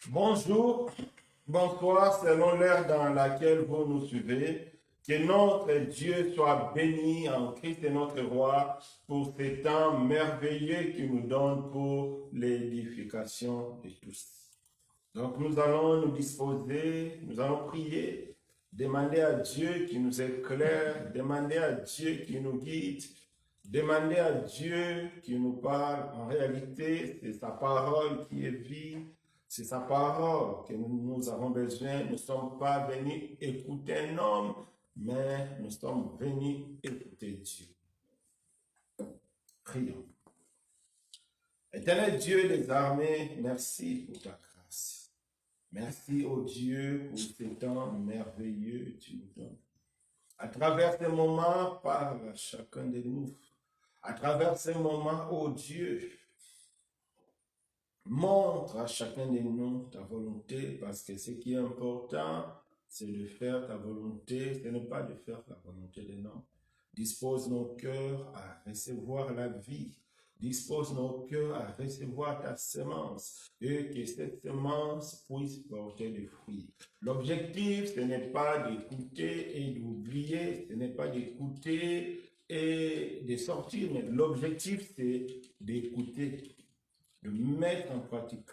Bonjour, bonsoir, selon l'ère dans laquelle vous nous suivez. Que notre Dieu soit béni en Christ et notre Roi pour ces temps merveilleux qu'il nous donne pour l'édification de tous. Donc nous allons nous disposer, nous allons prier, demander à Dieu qui nous éclaire, demander à Dieu qui nous guide, demander à Dieu qui nous parle. En réalité, c'est sa parole qui est vie, c'est sa parole que nous avons besoin. Nous ne sommes pas venus écouter un homme, mais nous sommes venus écouter Dieu. Prions. Éternel Dieu des armées, merci pour ta grâce. Merci, ô Dieu, pour ces temps merveilleux que tu nous donnes. À travers ces moments, parle à chacun de nous. À travers ces moments, ô Dieu, montre à chacun de nous ta volonté, parce que ce qui est important, c'est de faire ta volonté, ce n'est pas de faire la volonté de l'homme. Dispose nos cœurs à recevoir la vie. Dispose nos cœurs à recevoir ta semence et que cette semence puisse porter des fruits. L'objectif, ce n'est pas d'écouter et d'oublier, ce n'est pas d'écouter et de sortir, mais l'objectif, c'est d'écouter, de mettre en pratique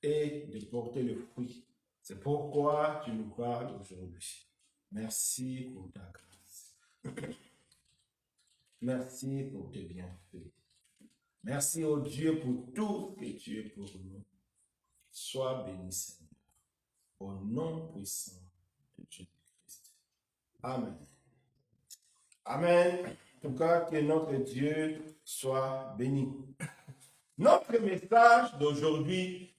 et de porter le fruit. C'est pourquoi tu nous parles aujourd'hui. Merci pour ta grâce. Merci pour tes bienfaits. Merci, ô Dieu, pour tout ce que tu es pour nous. Sois béni, Seigneur, au nom puissant de Jésus-Christ. Amen. Amen. En tout cas, que notre Dieu soit béni. Notre message d'aujourd'hui,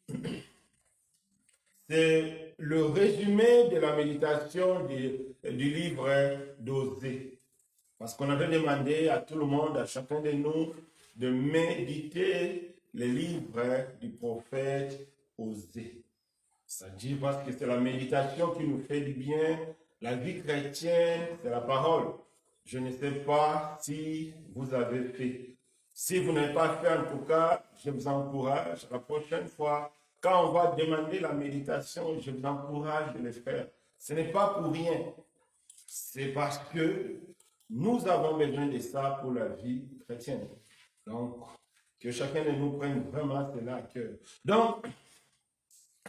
c'est le résumé de la méditation du livre d'Osée. Parce qu'on avait demandé à tout le monde, à chacun de nous, de méditer les livres du prophète Osée. C'est-à-dire parce que c'est la méditation qui nous fait du bien. La vie chrétienne, c'est la parole. Je ne sais pas si vous avez fait. Si vous n'avez pas fait, en tout cas, je vous encourage. La prochaine fois, quand on va demander la méditation, je vous encourage de le faire. Ce n'est pas pour rien. C'est parce que nous avons besoin de ça pour la vie chrétienne. Donc, que chacun de nous prenne vraiment cela à cœur. Donc,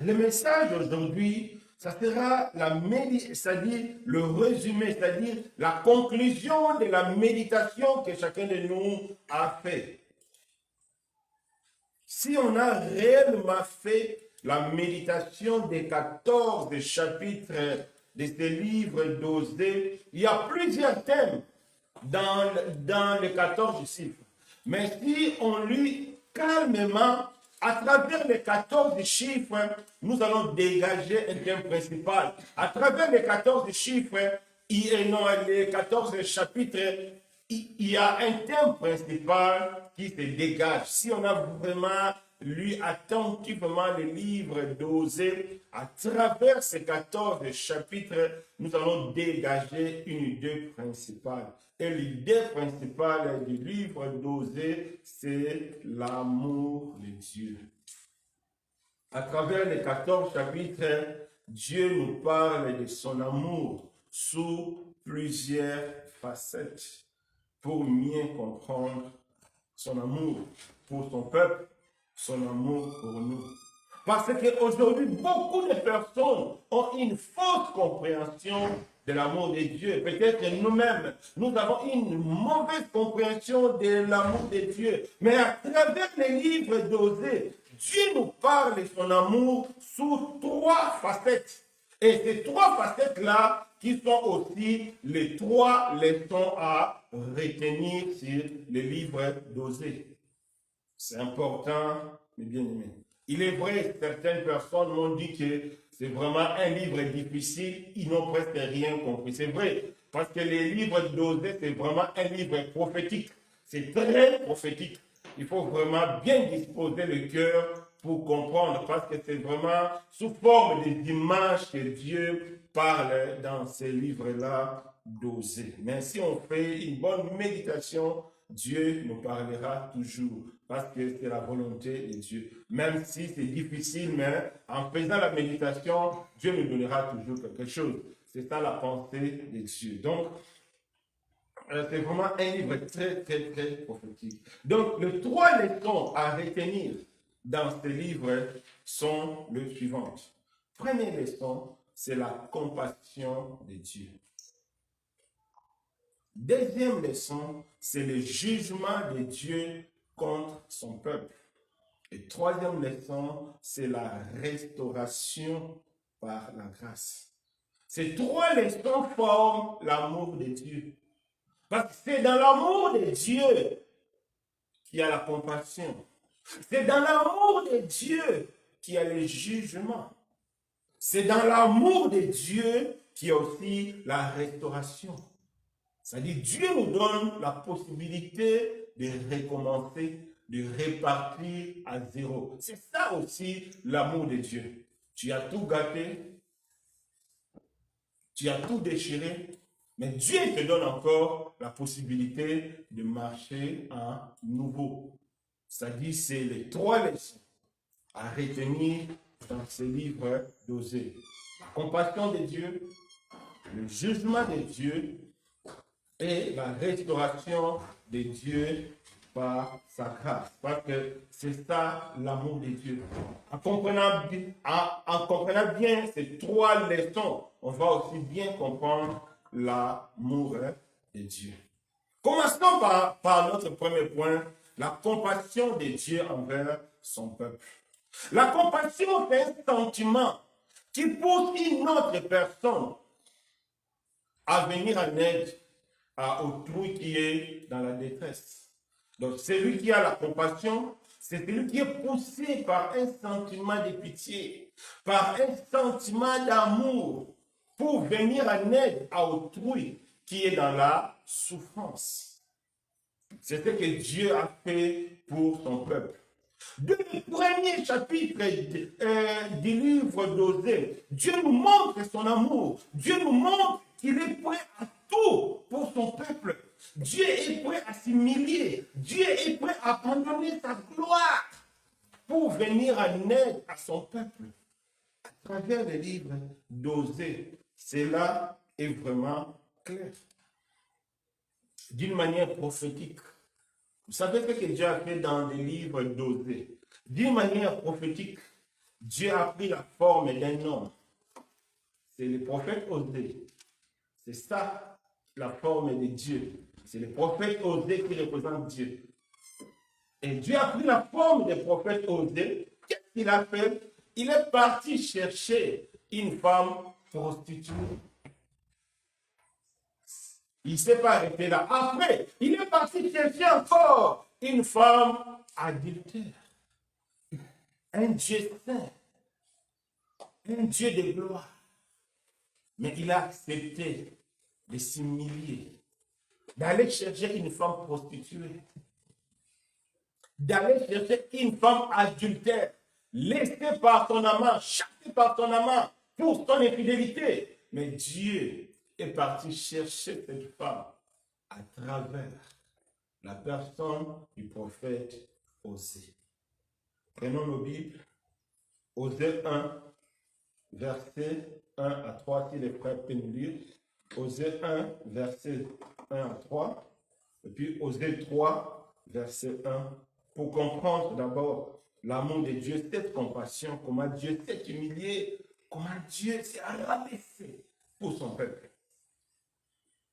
le message d'aujourd'hui, ça sera c'est-à-dire le résumé, c'est-à-dire la conclusion de la méditation que chacun de nous a fait. Si on a réellement fait la méditation des 14 chapitres de ce livre d'Osée, il y a plusieurs thèmes dans les 14 chiffres. Mais si on lit calmement, à travers les 14 chiffres, nous allons dégager un thème principal. À travers les 14 chiffres, les 14 chapitres, il y a un thème principal qui se dégage. Si on a vraiment lu attentivement le livre d'Osée, à travers ces 14 chapitres, nous allons dégager une idée principale. Et l'idée principale du livre d'Osée, c'est l'amour de Dieu. À travers les 14 chapitres, Dieu nous parle de son amour sous plusieurs facettes pour mieux comprendre son amour pour son peuple, son amour pour nous. Parce qu'aujourd'hui, beaucoup de personnes ont une fausse compréhension de l'amour de Dieu. Peut-être que nous-mêmes, nous avons une mauvaise compréhension de l'amour de Dieu. Mais à travers les livres d'Osée, Dieu nous parle de son amour sous 3 facettes. Et ces 3 facettes-là, qui sont aussi les 3 leçons à retenir sur le livre d'Osée. C'est important, mes bien-aimés. Il est vrai, certaines personnes m'ont dit que c'est vraiment un livre difficile, ils n'ont presque rien compris. C'est vrai, parce que les livres d'Osée, c'est vraiment un livre prophétique. C'est très prophétique. Il faut vraiment bien disposer le cœur pour comprendre, parce que c'est vraiment sous forme d'images que Dieu parle dans ces livres-là d'Osée. Mais si on fait une bonne méditation, Dieu nous parlera toujours parce que c'est la volonté de Dieu. Même si c'est difficile, mais en faisant la méditation, Dieu nous donnera toujours quelque chose. C'est ça la pensée de Dieu. Donc, c'est vraiment un livre très, très, très prophétique. Donc, les 3 leçons à retenir dans ce livre sont les suivantes. Première leçon, c'est la compassion de Dieu. Deuxième leçon, c'est le jugement de Dieu contre son peuple. Et troisième leçon, c'est la restauration par la grâce. Ces 3 leçons forment l'amour de Dieu. Parce que c'est dans l'amour de Dieu qu'il y a la compassion. C'est dans l'amour de Dieu qu'il y a le jugement. C'est dans l'amour de Dieu qu'il y a aussi la restauration. C'est-à-dire, Dieu nous donne la possibilité de recommencer, de repartir à zéro. C'est ça aussi l'amour de Dieu. Tu as tout gâté, tu as tout déchiré, mais Dieu te donne encore la possibilité de marcher à nouveau. C'est-à-dire, c'est les 3 leçons à retenir dans ce livre d'Osée. La compassion de Dieu, le jugement de Dieu et la restauration de Dieu par sa grâce. Parce que c'est ça l'amour de Dieu. En comprenant bien ces 3 leçons, on va aussi bien comprendre l'amour de Dieu. Commençons par notre premier point, la compassion de Dieu envers son peuple. La compassion, c'est un sentiment qui pousse une autre personne à venir en aide à autrui qui est dans la détresse. Donc, celui qui a la compassion, c'est celui qui est poussé par un sentiment de pitié, par un sentiment d'amour, pour venir en aide à autrui qui est dans la souffrance. C'est ce que Dieu a fait pour son peuple. Dès le premier chapitre du livre d'Osée, Dieu nous montre son amour. Dieu nous montre qu'il est prêt à tout pour son peuple. Dieu est prêt à s'humilier. Dieu est prêt à abandonner sa gloire pour venir en aide à son peuple. À travers le livre d'Osée, cela est vraiment clair. D'une manière prophétique. Vous savez ce que Dieu a fait dans les livres d'Osée. D'une manière prophétique, Dieu a pris la forme d'un homme. C'est le prophète Osée. C'est ça la forme de Dieu. C'est le prophète Osée qui représente Dieu. Et Dieu a pris la forme du prophète Osée. Qu'est-ce qu'il a fait? Il est parti chercher une femme prostituée. Il ne s'est pas arrêté là. Après, il est parti chercher encore une femme adultère. Un Dieu saint. Un Dieu de gloire. Mais il a accepté de s'humilier, d'aller chercher une femme prostituée, d'aller chercher une femme adultère, laissée par ton amant, chassée par ton amant pour ton infidélité. Mais Dieu est parti chercher cette femme à travers la personne du prophète Osée. Prenons nos Bibles. Osée 1, verset 1 à 3, si les frères peuvent nous lire. Osée 1, verset 1 à 3. Et puis Osée 3, verset 1. Pour comprendre d'abord l'amour de Dieu, cette compassion, comment Dieu s'est humilié, comment Dieu s'est rabaissé pour son peuple.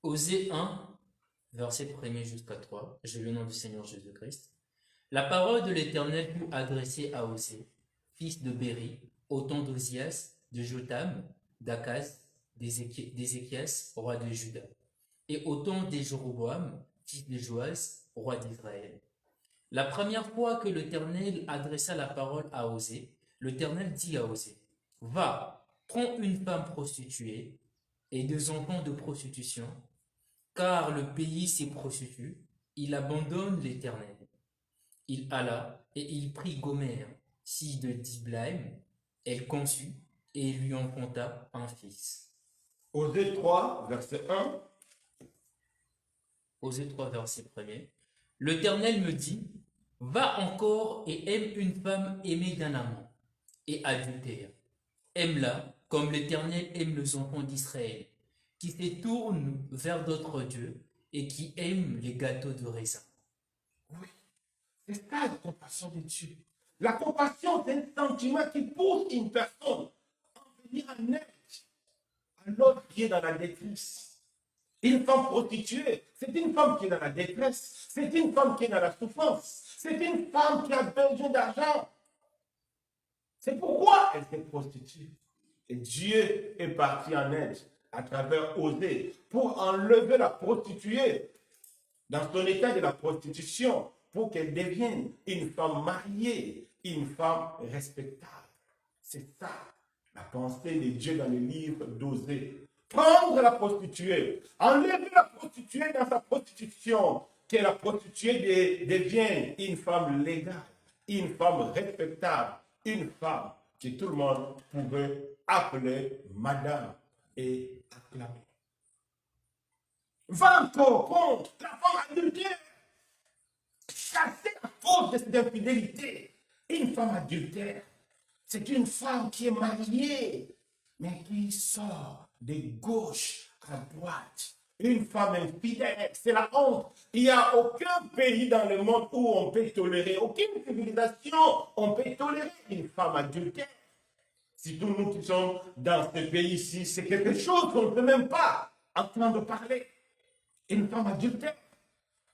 Osée 1, verset 1 jusqu'à 3. Je lis au nom du Seigneur Jésus-Christ. La parole de l'Éternel fut adressée à Osée, fils de Béri, au temps d'Osias, de Jotham, d'Akaz, d'Ézéchias, roi de Juda, et au temps de Jéroboam, fils de Joas, roi d'Israël. La première fois que l'Éternel adressa la parole à Osée, l'Éternel dit à Osée, « Va, prends une femme prostituée et 2 enfants de prostitution, car le pays s'y prostitue, il abandonne l'Éternel. » Il alla et il prit Gomère, fille de Diblaim, elle conçut et il lui enfanta un fils. Osée 3, verset 1. Osée 3, verset 1er. L'Éternel me dit, va encore et aime une femme aimée d'un amant et adultère. Aime-la comme l'Éternel aime les enfants d'Israël, qui se tournent vers d'autres dieux et qui aiment les gâteaux de raisin. Oui, c'est ça la compassion de Dieu. La compassion, c'est un sentiment qui pousse une personne à venir en aide à l'autre qui est dans la détresse. Une femme prostituée, c'est une femme qui est dans la détresse. C'est une femme qui est dans la souffrance. C'est une femme qui a besoin d'argent. C'est pourquoi elle s'est prostituée. Et Dieu est parti en aide à travers Osée pour enlever la prostituée dans son état de la prostitution pour qu'elle devienne une femme mariée, une femme respectable. C'est ça la pensée de Dieu dans le livre d'Osée. Prendre la prostituée, enlever la prostituée dans sa prostitution, que la prostituée devienne une femme légale, une femme respectable, une femme que tout le monde pouvait appeler madame et acclamer. Va encore contre la femme adultère, chassée à cause de cette infidélité. Une femme adultère, c'est une femme qui est mariée, mais qui sort de gauche à droite. Une femme infidèle, c'est la honte. Il n'y a aucun pays dans le monde où on peut tolérer, aucune civilisation, on peut tolérer une femme adultère. Surtout nous qui sommes dans ce pays-ci, c'est quelque chose qu'on ne peut même pas entendre parler. Une femme adultère,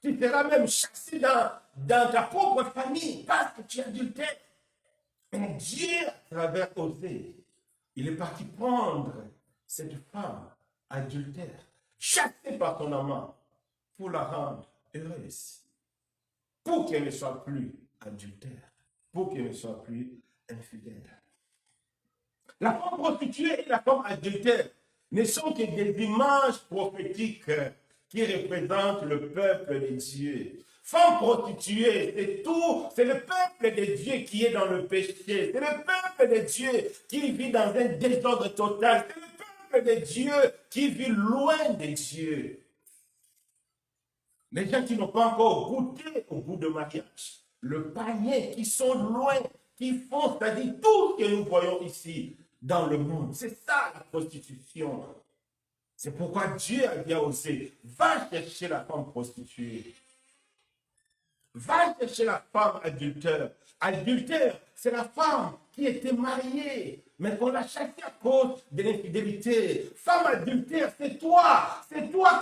tu seras même chassé dans ta propre famille parce que tu es adultère. Mais Dieu, à travers Osée, il est parti prendre cette femme adultère, chassée par son amant, pour la rendre heureuse, pour qu'elle ne soit plus adultère, pour qu'elle ne soit plus infidèle. La femme prostituée et la femme adultère ne sont que des images prophétiques qui représentent le peuple de Dieu. Femme prostituée, c'est tout, c'est le peuple de Dieu qui est dans le péché, c'est le peuple de Dieu qui vit dans un désordre total, c'est le peuple de Dieu qui vit loin de Dieu. Les gens qui n'ont pas encore goûté au goût de mariage, le panier, qui sont loin, qui font, c'est-à-dire tout ce que nous voyons ici dans le monde. C'est ça la prostitution. C'est pourquoi Dieu a dit à Osée, va chercher la femme prostituée. Va chercher la femme adultère. Adultère, c'est la femme qui était mariée, mais qu'on l'a chassée à cause de l'infidélité. Femme adultère, c'est toi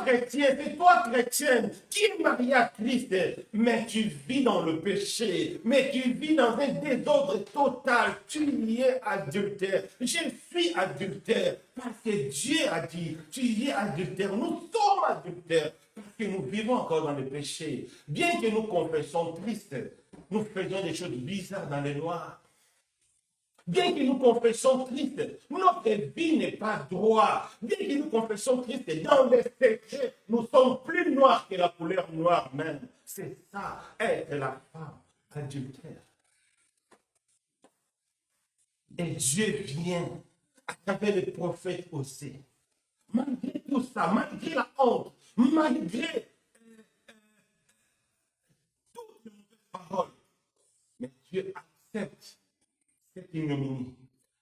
chrétien, c'est toi chrétienne, qui est mariée à Christ, mais tu vis dans le péché, mais tu vis dans un désordre total, tu y es adultère. Je suis adultère, parce que Dieu a dit, tu y es adultère, nous sommes adultères. Parce que nous vivons encore dans le péché. Bien que nous confessons Christ, nous faisons des choses bizarres dans le noir. Bien que nous confessons Christ, notre vie n'est pas droite. Bien que nous confessons Christ, dans les secrets, nous sommes plus noirs que la couleur noire même. C'est ça, être la femme adultère. Et Dieu vient à travers les prophètes aussi. Malgré tout ça, malgré la honte, malgré toutes les mauvaises paroles, mais Dieu accepte cette ignominie.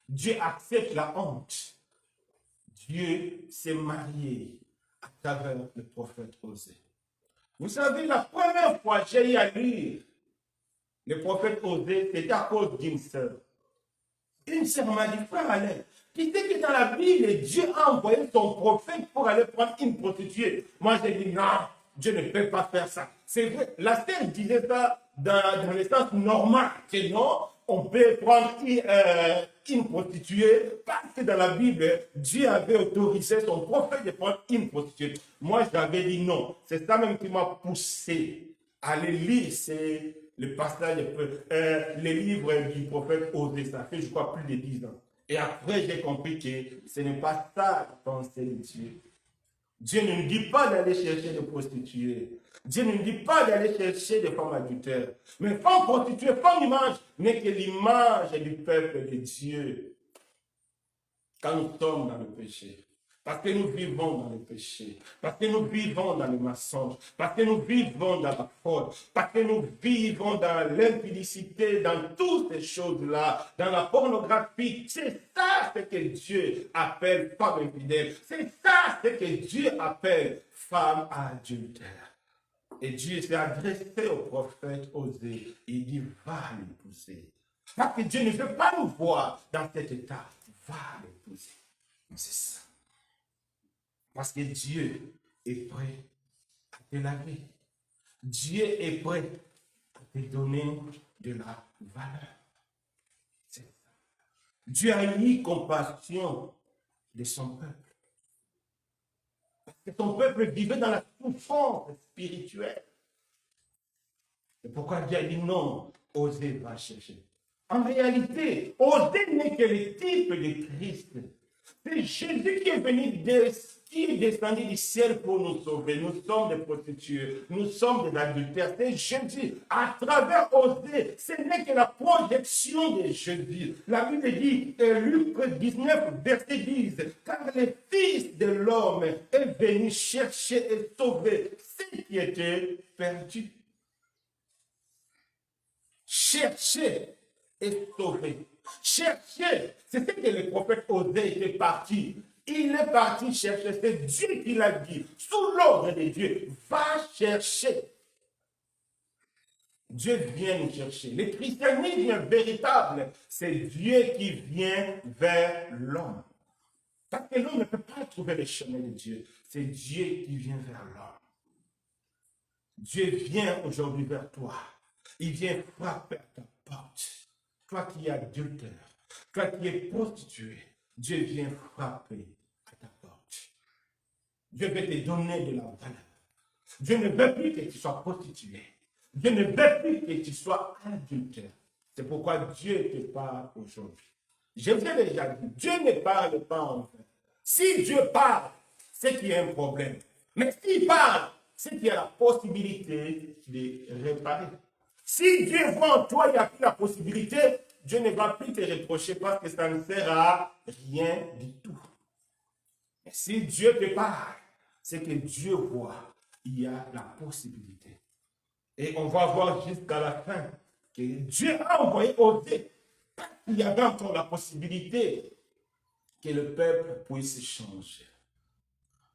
Dieu accepte la honte. Dieu s'est marié à travers le prophète Osée. Vous savez, la première fois que j'ai eu à lire le prophète Osée, c'était à cause d'une sœur. Une sœur m'a dit, frère Alain, tu sais que dans la Bible, Dieu a envoyé son prophète pour aller prendre une prostituée. Moi, j'ai dit, non, Dieu ne peut pas faire ça. C'est vrai, la sœur disait ça dans le sens normal, que non, on peut prendre une prostituée, parce que dans la Bible, Dieu avait autorisé son prophète de prendre une prostituée. Moi, j'avais dit non. C'est ça même qui m'a poussé à aller lire le passage, les livres du prophète Osée. Ça fait, je crois, plus de 10 ans. Et après, j'ai compris que ce n'est pas ça la pensée de Dieu. Dieu ne nous dit pas d'aller chercher des prostituées. Dieu ne nous dit pas d'aller chercher des femmes adultères. Mais femme prostituée, femme image, n'est que l'image du peuple de Dieu. Quand nous sommes dans le péché. Parce que nous vivons dans le péché, parce que nous vivons dans le mensonge, parce que nous vivons dans la fraude, parce que nous vivons dans l'impudicité, dans toutes ces choses-là, dans la pornographie. C'est ça ce que Dieu appelle femme infidèle. C'est ça ce que Dieu appelle femme adultère. Et Dieu s'est adressé au prophète Osée. Il dit, va l'épouser. Parce que Dieu ne veut pas nous voir dans cet état. Va l'épouser. C'est ça. Parce que Dieu est prêt à te laver. Dieu est prêt à te donner de la valeur. C'est ça. Dieu a eu compassion de son peuple. Parce que son peuple vivait dans la souffrance spirituelle. C'est pourquoi Dieu a dit non, Osée va chercher. En réalité, Osée n'est que le type de Christ. C'est Jésus qui est venu, qui est descendu du ciel pour nous sauver. Nous sommes des prostituées, nous sommes des adultères. C'est Jésus. À travers Osée, ce n'est que la projection de Jésus. La Bible dit, Luc 19, verset 10, car le Fils de l'homme est venu chercher et sauver ceux qui étaient perdus. Chercher et sauver. Chercher, c'est ce que le prophète Osée était parti. Il est parti chercher, c'est Dieu qui l'a dit, sous l'ordre de Dieu, va chercher. Dieu vient nous chercher. Le christianisme véritable, c'est Dieu qui vient vers l'homme. Parce que l'homme ne peut pas trouver le chemin de Dieu, c'est Dieu qui vient vers l'homme. Dieu vient aujourd'hui vers toi. Il vient frapper à ta porte. Toi qui es adultère, toi qui es prostituée, Dieu vient frapper à ta porte. Dieu veut te donner de la valeur. Dieu ne veut plus que tu sois prostituée. Dieu ne veut plus que tu sois adultère. C'est pourquoi Dieu te parle aujourd'hui. Je vous ai déjà dit, Dieu ne parle pas en vain. Si Dieu parle, c'est qu'il y a un problème. Mais s'il parle, c'est qu'il y a la possibilité de réparer. Si Dieu voit en toi, il n'y a plus la possibilité, Dieu ne va plus te reprocher parce que ça ne sert à rien du tout. Mais si Dieu te parle, c'est que Dieu voit, il y a la possibilité. Et on va voir jusqu'à la fin que Dieu a envoyé Osée. Il y avait encore la possibilité que le peuple puisse changer.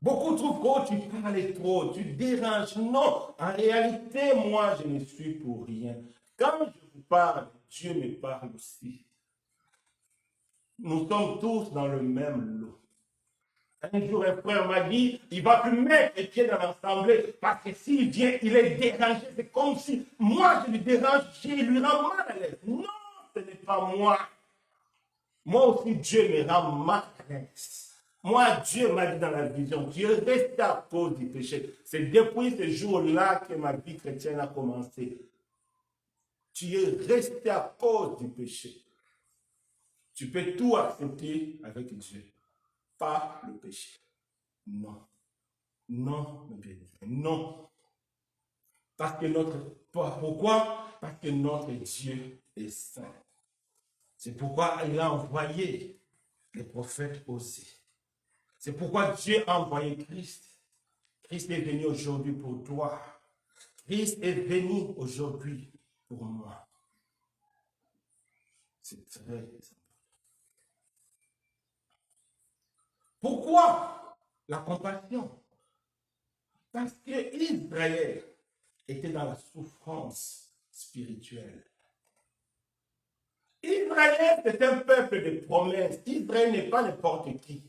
Beaucoup trouvent que tu parles trop, tu déranges. Non, en réalité, moi, je ne suis pour rien. Quand je vous parle, Dieu me parle aussi. Nous sommes tous dans le même lot. Un jour, un frère m'a dit, il ne va plus mettre les pieds dans l'assemblée parce que s'il vient, il est dérangé. C'est comme si moi, je lui dérange, je lui rends mal à l'aise. Non, ce n'est pas moi. Moi aussi, Dieu me rend mal à l'aise. Moi, Dieu m'a dit dans la vision, tu es resté à cause du péché. C'est depuis ce jour-là que ma vie chrétienne a commencé. Tu es resté à cause du péché. Tu peux tout accepter avec Dieu, pas le péché. Non. Non, mes bien-aimés, non. Parce que pourquoi? Parce que notre Dieu est saint. C'est pourquoi il a envoyé les prophètes Osée. C'est pourquoi Dieu a envoyé Christ. Christ est venu aujourd'hui pour toi. Christ est venu aujourd'hui pour moi. C'est très important. Pourquoi la compassion? Parce que Israël était dans la souffrance spirituelle. Israël, c'est un peuple de promesses. Israël n'est pas n'importe qui.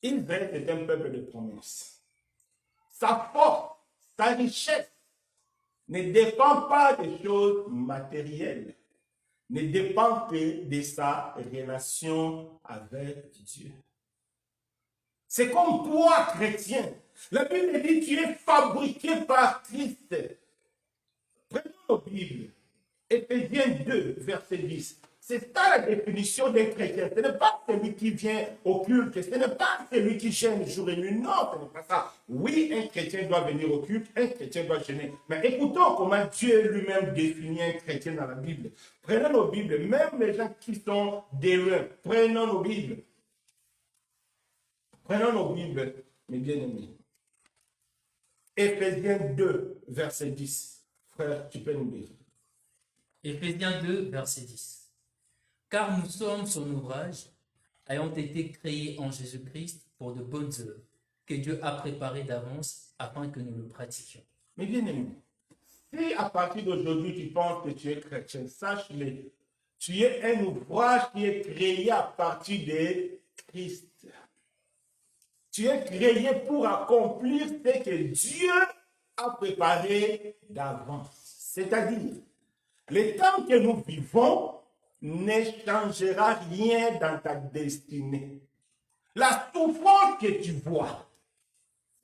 Israël, c'est un peuple de promesses. Sa force, sa richesse ne dépend pas des choses matérielles, ne dépend que de sa relation avec Dieu. C'est comme toi, chrétien. La Bible dit, tu es fabriqué par Christ. Prenons nos Bibles. Éphésiens 2, verset 10. C'est ça la définition d'un chrétien. Ce n'est pas celui qui vient au culte. Ce n'est pas celui qui gêne jour et nuit. Non, ce n'est pas ça. Oui, un chrétien doit venir au culte. Un chrétien doit gêner. Mais écoutons comment Dieu lui-même définit un chrétien dans la Bible. Prenons nos Bibles. Même les gens qui sont des loin, prenons nos Bibles. Prenons nos Bibles, mes bien-aimés. Éphésiens 2, verset 10. Frère, tu peux nous lire. Éphésiens 2, verset 10. Car nous sommes son ouvrage, ayant été créés en Jésus-Christ pour de bonnes œuvres, que Dieu a préparées d'avance afin que nous le pratiquions. Mes bien-aimés, si à partir d'aujourd'hui tu penses que tu es chrétien, sache-le, tu es un ouvrage qui est créé à partir de Christ. Tu es créé pour accomplir ce que Dieu a préparé d'avance. C'est-à-dire, le temps que nous vivons ne changera rien dans ta destinée. La souffrance que tu vois,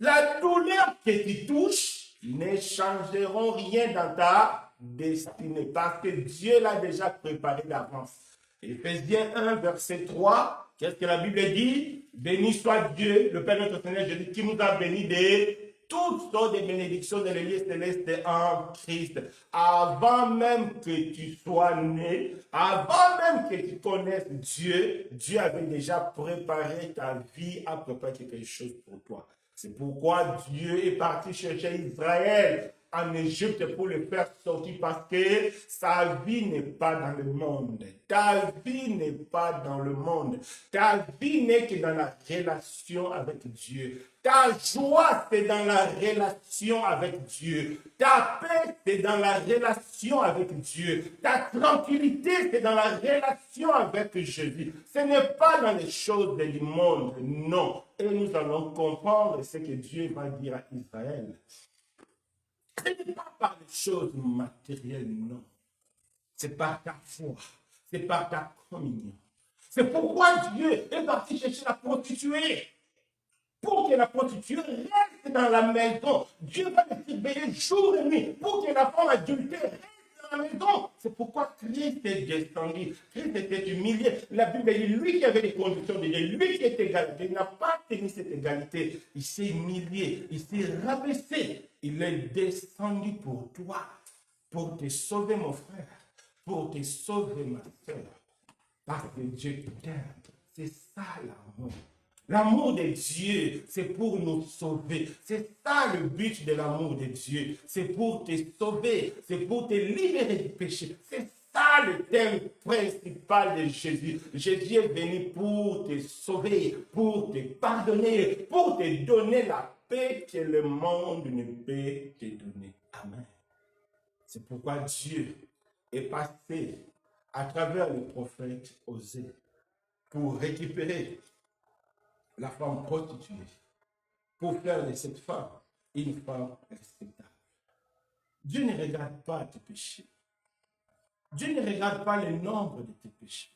la douleur que tu touches ne changeront rien dans ta destinée parce que Dieu l'a déjà préparé d'avance. Éphésiens 1, verset 3, qu'est-ce que la Bible dit? Béni soit Dieu, le Père notre Seigneur Jésus, qui nous a bénis de toutes sortes de bénédictions dans les lieux célestes en Christ. Avant même que tu sois né, avant même que tu connaisses Dieu, Dieu avait déjà préparé ta vie, a préparé quelque chose pour toi. C'est pourquoi Dieu est parti chercher Israël en Égypte pour le faire sortir parce que sa vie n'est pas dans le monde. Ta vie n'est pas dans le monde. Ta vie n'est que dans la relation avec Dieu. Ta joie, c'est dans la relation avec Dieu. Ta paix, c'est dans la relation avec Dieu. Ta tranquillité, c'est dans la relation avec Jésus. Ce n'est pas dans les choses du monde, non. Et nous allons comprendre ce que Dieu va dire à Israël. Ce n'est pas par les choses matérielles, non. C'est par ta foi. C'est par ta communion. C'est pourquoi Dieu est parti chercher la prostituée. Pour que la prostituée reste dans la maison. Dieu va le surveiller jour et nuit. Pour que la femme adultère reste dans la maison. C'est pourquoi Christ est descendu. Christ était humilié. La Bible dit, lui qui avait les conditions de Dieu, lui qui était égalité, il n'a pas tenu cette égalité. Il s'est humilié, il s'est rabaissé. Il est descendu pour toi, pour te sauver, mon frère, pour te sauver, ma soeur. Parce que Dieu t'aime. C'est ça l'amour. L'amour de Dieu, c'est pour nous sauver. C'est ça le but de l'amour de Dieu. C'est pour te sauver. C'est pour te libérer du péché. C'est ça le thème principal de Jésus. Jésus est venu pour te sauver, pour te pardonner, pour te donner la paix que le monde ne peut te donner. Amen. C'est pourquoi Dieu est passé à travers le prophète Osée pour récupérer la femme prostituée, pour faire de cette femme une femme respectable. Dieu ne regarde pas tes péchés. Dieu ne regarde pas le nombre de tes péchés.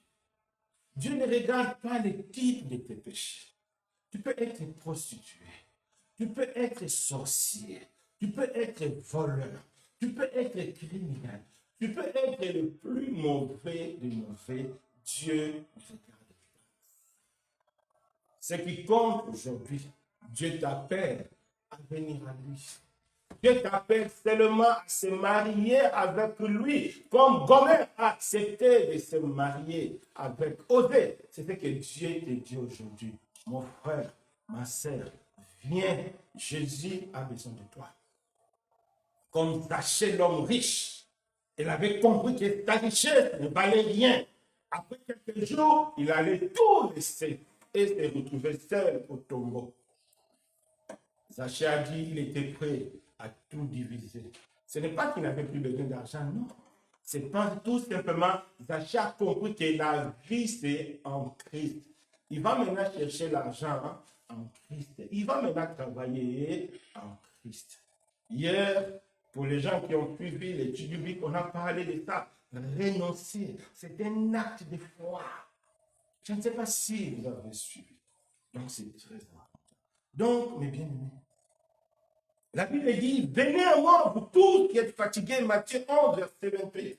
Dieu ne regarde pas le type de tes péchés. Tu peux être prostitué. Tu peux être sorcier. Tu peux être voleur. Tu peux être criminel. Tu peux être le plus mauvais des mauvais. Dieu regarde. Ce qui compte aujourd'hui, Dieu t'appelle à venir à lui. Dieu t'appelle seulement à se marier avec lui, comme Gomer a accepté de se marier avec Osée. C'est ce que Dieu te dit aujourd'hui. Mon frère, ma sœur, viens, Jésus a besoin de toi. Comme Zachée, l'homme riche, il avait compris que sa richesse ne valait rien. Après quelques jours, il allait tout laisser et se retrouver seul au tombeau. Zachée a dit qu'il était prêt à tout diviser. Ce n'est pas qu'il n'avait plus besoin d'argent, non. C'est pas tout simplement, Zachée a compris que la vie c'est en Christ. Il va maintenant chercher l'argent en Christ. Il va maintenant travailler en Christ. Hier, pour les gens qui ont suivi l'étude biblique, on a parlé de ça. Renoncer, c'est un acte de foi. Je ne sais pas si vous avez suivi. Donc, c'est très important. Donc, mes bien-aimés, la Bible dit, venez à moi, vous tous qui êtes fatigués, Matthieu 11, verset 28.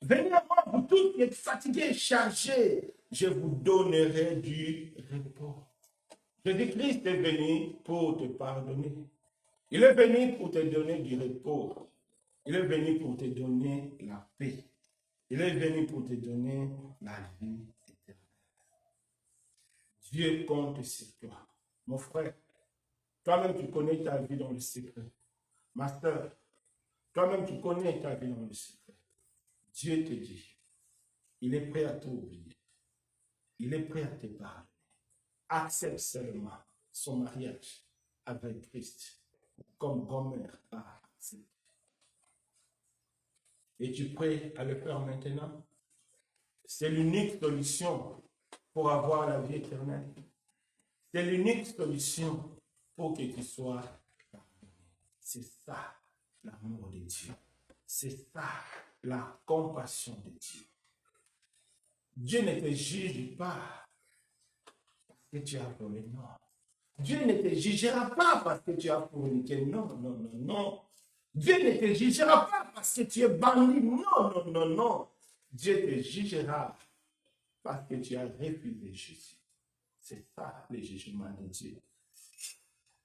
Venez à moi, vous tous qui êtes fatigués et chargés, je vous donnerai du repos. Jésus-Christ est venu pour te pardonner. Il est venu pour te donner du repos. Il est venu pour te donner la paix. Il est venu pour te donner la vie éternelle. Dieu compte sur toi. Mon frère, toi-même tu connais ta vie dans le secret. Ma soeur, toi-même tu connais ta vie dans le secret. Dieu te dit, il est prêt à t'oublier. Il est prêt à te pardonner. Accepte seulement son mariage avec Christ, comme Gomer a accepté. Es-tu prêt à le faire maintenant? C'est l'unique solution pour avoir la vie éternelle. C'est l'unique solution pour que tu sois pardonné. C'est ça l'amour de Dieu. C'est ça la compassion de Dieu. Dieu ne te juge pas parce que tu as volé, non. Dieu ne te jugera pas parce que tu as forniqué, non, non, non, non. Dieu ne te jugera pas parce que tu es bandit, non, non, non, non. Dieu te jugera parce que tu as refusé Jésus. C'est ça le jugement de Dieu.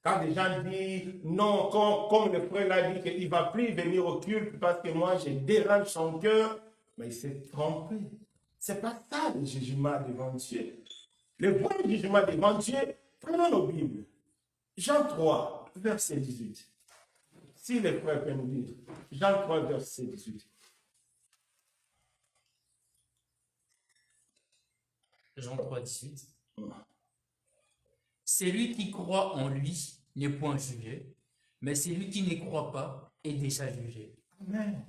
Quand les gens disent non, comme le frère l'a dit, qu'il ne va plus venir au culte parce que moi je dérange son cœur, mais il s'est trompé. Ce n'est pas ça le jugement devant Dieu. Le vrai jugement devant Dieu, prenons nos Bibles. Jean 3, verset 18. Si les frères peuvent nous dire, Jean 3, verset 18. Jean 3, 18. Celui qui croit en lui n'est point jugé, mais celui qui ne croit pas est déjà jugé. Amen.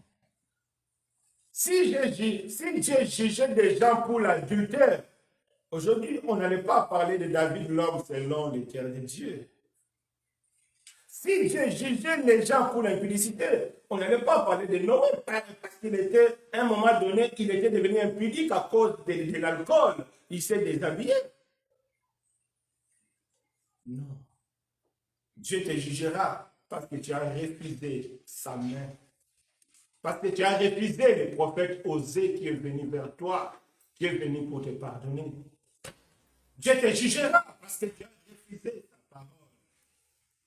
Si Dieu jugeait des gens pour l'adultère, aujourd'hui, on n'allait pas parler de David, l'homme selon le cœur de Dieu. Si Dieu jugeait les gens pour l'impudicité, on n'allait pas parler de Noé, parce qu'il était, à un moment donné, il était devenu impudique à cause de l'alcool. Il s'est déshabillé. Non. Dieu te jugera parce que tu as refusé sa main. Parce que tu as refusé le prophète Osée qui est venu vers toi, qui est venu pour te pardonner. Dieu te jugera parce que tu as refusé sa parole.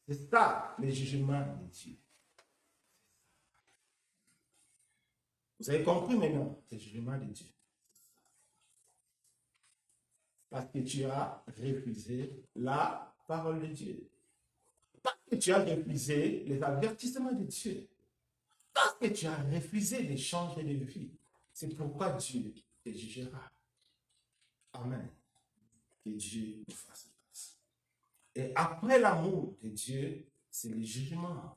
C'est ça le jugement de Dieu. Vous avez compris maintenant le jugement de Dieu. Parce que tu as refusé la parole de Dieu. Parce que tu as refusé les avertissements de Dieu. Parce que tu as refusé de changer de vie. C'est pourquoi Dieu te jugera. Amen. Que Dieu nous fasse grâce. Et après l'amour de Dieu, c'est le jugement.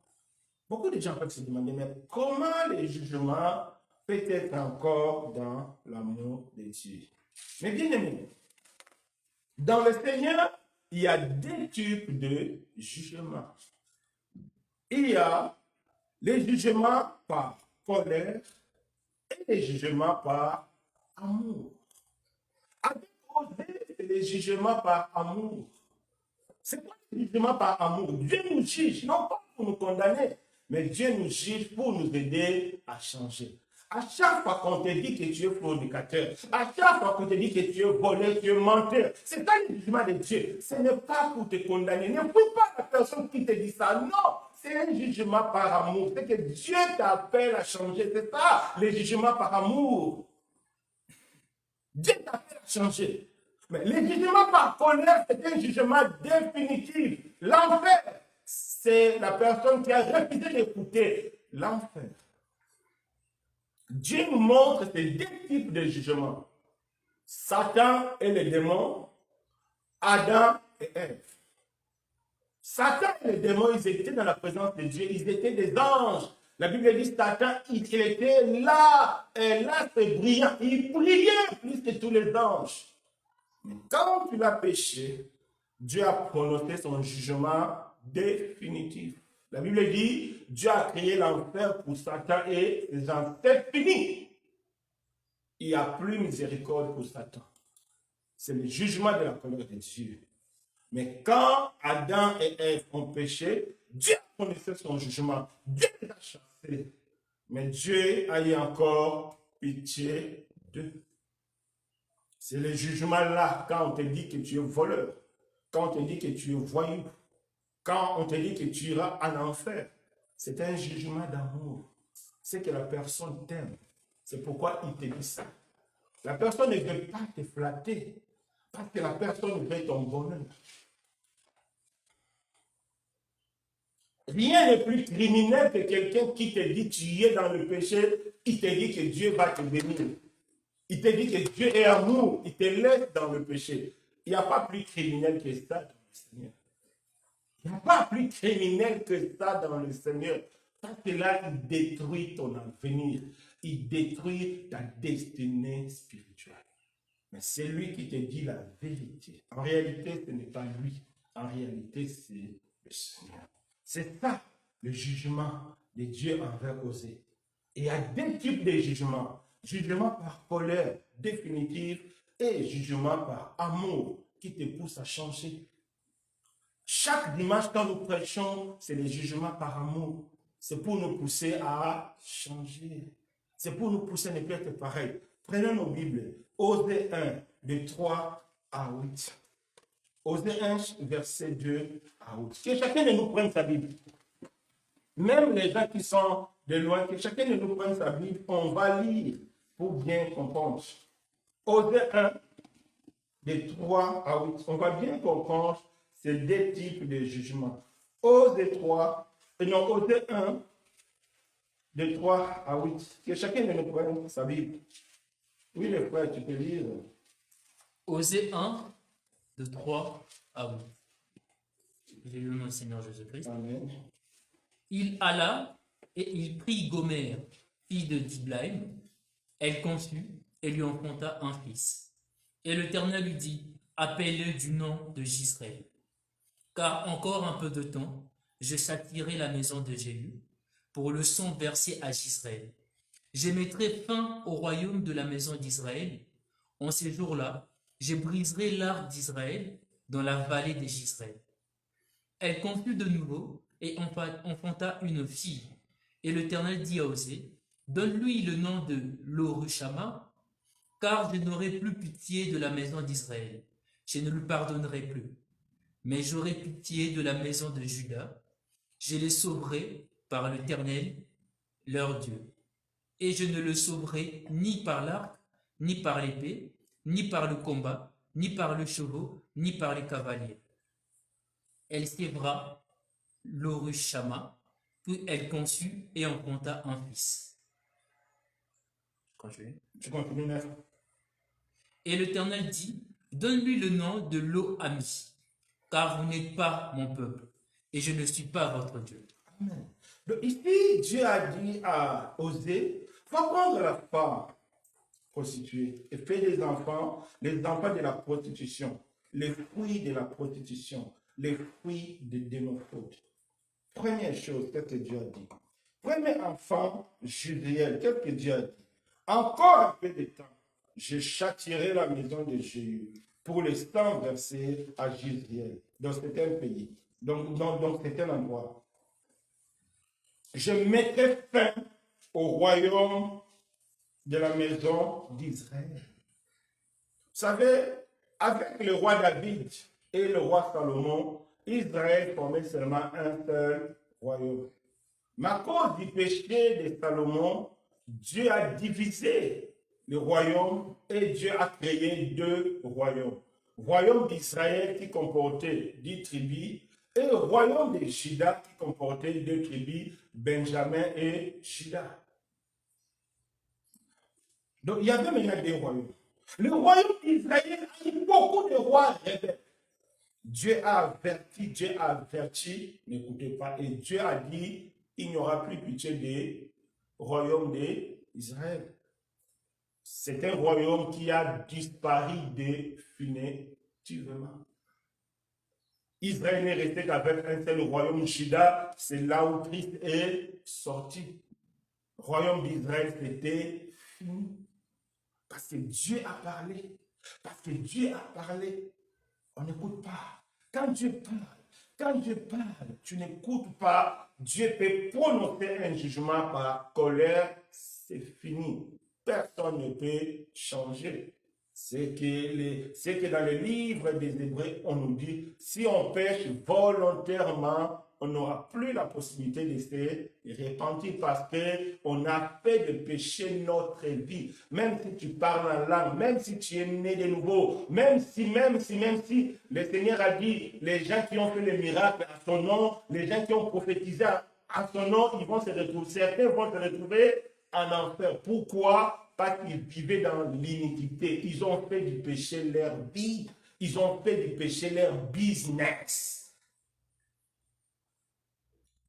Beaucoup de gens peuvent se demander, mais comment le jugement peut être encore dans l'amour de Dieu? Mais bien aimé, dans le Seigneur, il y a deux types de jugements. Il y a les jugements par colère et les jugements par amour. Avec Osée, c'est les jugements par amour. C'est quoi le jugement par amour? Dieu nous juge, non pas pour nous condamner, mais Dieu nous juge pour nous aider à changer. À chaque fois qu'on te dit que tu es fornicateur, à chaque fois qu'on te dit que tu es voleur, tu es menteur, c'est pas le jugement de Dieu. Ce n'est pas pour te condamner. N'écoute pas la personne qui te dit ça. Non, c'est un jugement par amour. C'est que Dieu t'appelle à changer. C'est ça, le jugement par amour. Dieu t'appelle à changer. Mais le jugement par colère, c'est un jugement définitif. L'enfer, c'est la personne qui a refusé d'écouter. L'enfer. Dieu nous montre ces deux types de jugements. Satan et les démons, Adam et Ève. Satan et les démons, ils étaient dans la présence de Dieu, ils étaient des anges. La Bible dit Satan, il était là, et là c'est brillant, il brillait plus que tous les anges. Mais quand tu l'as péché, Dieu a prononcé son jugement définitif. La Bible dit, Dieu a créé l'enfer pour Satan et les anges. C'est fini. Il n'y a plus miséricorde pour Satan. C'est le jugement de la colère de Dieu. Mais quand Adam et Ève ont péché, Dieu a prononcé son jugement. Dieu les a chassés. Mais Dieu a eu encore pitié d'eux. C'est le jugement là, quand on te dit que tu es voleur, quand on te dit que tu es voyou, quand on te dit que tu iras en enfer. C'est un jugement d'amour. C'est que la personne t'aime. C'est pourquoi il te dit ça. La personne ne veut pas te flatter, parce que la personne veut ton bonheur. Rien n'est plus criminel que quelqu'un qui te dit tu es dans le péché, il te dit que Dieu va te bénir. Il te dit que Dieu est amour, il te laisse dans le péché. Il n'y a pas plus criminel que ça dans le Seigneur. Il n'y a pas plus criminel que ça dans le Seigneur. Parce que là, il détruit ton avenir. Il détruit ta destinée spirituelle. Mais c'est lui qui te dit la vérité. En réalité, ce n'est pas lui. En réalité, c'est le Seigneur. C'est ça, le jugement de Dieu envers Osée. Et il y a deux types de jugements. Jugement par colère définitive et jugement par amour qui te pousse à changer. Chaque dimanche, quand nous prêchons, c'est le jugement par amour. C'est pour nous pousser à changer. C'est pour nous pousser à ne plus être pareil. Prenons nos Bibles. Osée 1, de 3 à 8. Osée 1, verset 2 à 8. Que chacun de nous prenne sa Bible. Même les gens qui sont de loin, que chacun de nous prenne sa Bible, on va lire pour bien comprendre. Osée 1, de 3 à 8. On va bien comprendre ces deux types de jugements. Osée 1, de 3 à 8. Que chacun de nous prenne sa Bible. Oui, les frères, tu peux lire. Osée 1, de 3 à 8. J'ai le nom du Seigneur Jésus-Christ. Amen. Il alla et il prit Gomère, fille de Diblaïm. Elle conçut et lui enfanta un fils. Et l'Éternel lui dit, appelle-le du nom de Jisraël. Car encore un peu de temps, je châtierai la maison de Jéhu pour le sang versé à Jisraël. Je mettrai fin au royaume de la maison d'Israël. En ces jours-là, je briserai l'arc d'Israël dans la vallée de Jisraël. Elle conçut de nouveau et enfanta une fille. Et l'Éternel dit à Osée, donne-lui le nom de Lorushama, car je n'aurai plus pitié de la maison d'Israël. Je ne lui pardonnerai plus. Mais j'aurai pitié de la maison de Juda. Je les sauverai par l'Éternel, leur Dieu. Et je ne le sauverai ni par l'arc, ni par l'épée, ni par le combat, ni par le chevaux, ni par les cavaliers. Elle sèvera Lorushama, puis elle conçut et enfanta un fils. Tu continues, Nef. Et l'Éternel dit, donne-lui le nom de Lo-Ami, car vous n'êtes pas mon peuple, et je ne suis pas votre Dieu. Amen. Donc ici, Dieu a dit à Osée, va prendre la femme prostituée et fais les enfants de la prostitution, les fruits de la prostitution, les fruits de démophobes. Première chose, qu'est-ce que Dieu a dit? Premier enfant, Judriel, qu'est-ce que Dieu a dit? Encore un peu de temps, je châtierai la maison de Jéhu pour le sang versé à Judriel. Donc c'était un pays, donc c'était un endroit. Je mettrai fin au royaume de la maison d'Israël. Vous savez, avec le roi David et le roi Salomon, Israël formait seulement un seul royaume. Mais à cause du péché de Salomon, Dieu a divisé le royaume et Dieu a créé deux royaumes. Royaume d'Israël qui comportait 10 tribus et le royaume de Juda qui comportait 2 tribus, Benjamin et Juda. Donc il y avait maintenant deux royaumes. Le royaume d'Israël a eu beaucoup de rois rebelles. Dieu a averti, n'écoutez pas, et Dieu a dit, il n'y aura plus pitié des royaumes d'Israël. C'est un royaume qui a disparu définitivement. Israël n'est resté qu'avec un seul royaume, Juda, c'est là où Christ est sorti. Le royaume d'Israël, c'était fini. Parce que Dieu a parlé. Parce que Dieu a parlé. On n'écoute pas. Quand Dieu parle, tu n'écoutes pas. Dieu peut prononcer un jugement par colère, c'est fini. Personne ne peut changer. C'est que dans le livre des Hébreux, on nous dit, si on pêche volontairement, on n'aura plus la possibilité de se repentir parce qu'on a fait de péché notre vie. Même si tu parles en langue, même si tu es né de nouveau, même si le Seigneur a dit, les gens qui ont fait les miracles à son nom, les gens qui ont prophétisé à son nom, ils vont se retrouver, certains vont se retrouver en enfer. Pourquoi? Parce qu'ils vivaient dans l'iniquité. Ils ont fait du péché leur vie. Ils ont fait du péché leur business.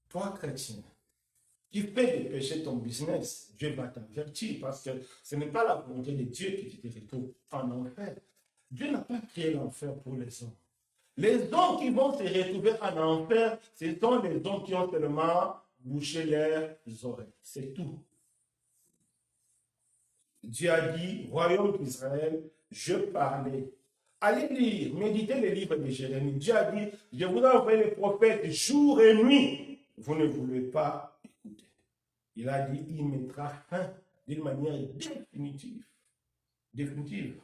Toi, chrétien, tu fais du péché ton business, Dieu va t'avertir parce que ce n'est pas la volonté de Dieu que tu te retrouves en enfer. Dieu n'a pas créé l'enfer pour les hommes. Les hommes qui vont se retrouver en enfer, ce sont les hommes qui ont seulement bouché leurs oreilles. C'est tout. Dieu a dit, royaume d'Israël, je parlais. Allez lire, méditez les livres de Jérémie. Dieu a dit, je vous ai envoyé les prophètes jour et nuit. Vous ne voulez pas écouter. Il a dit, il mettra fin d'une manière définitive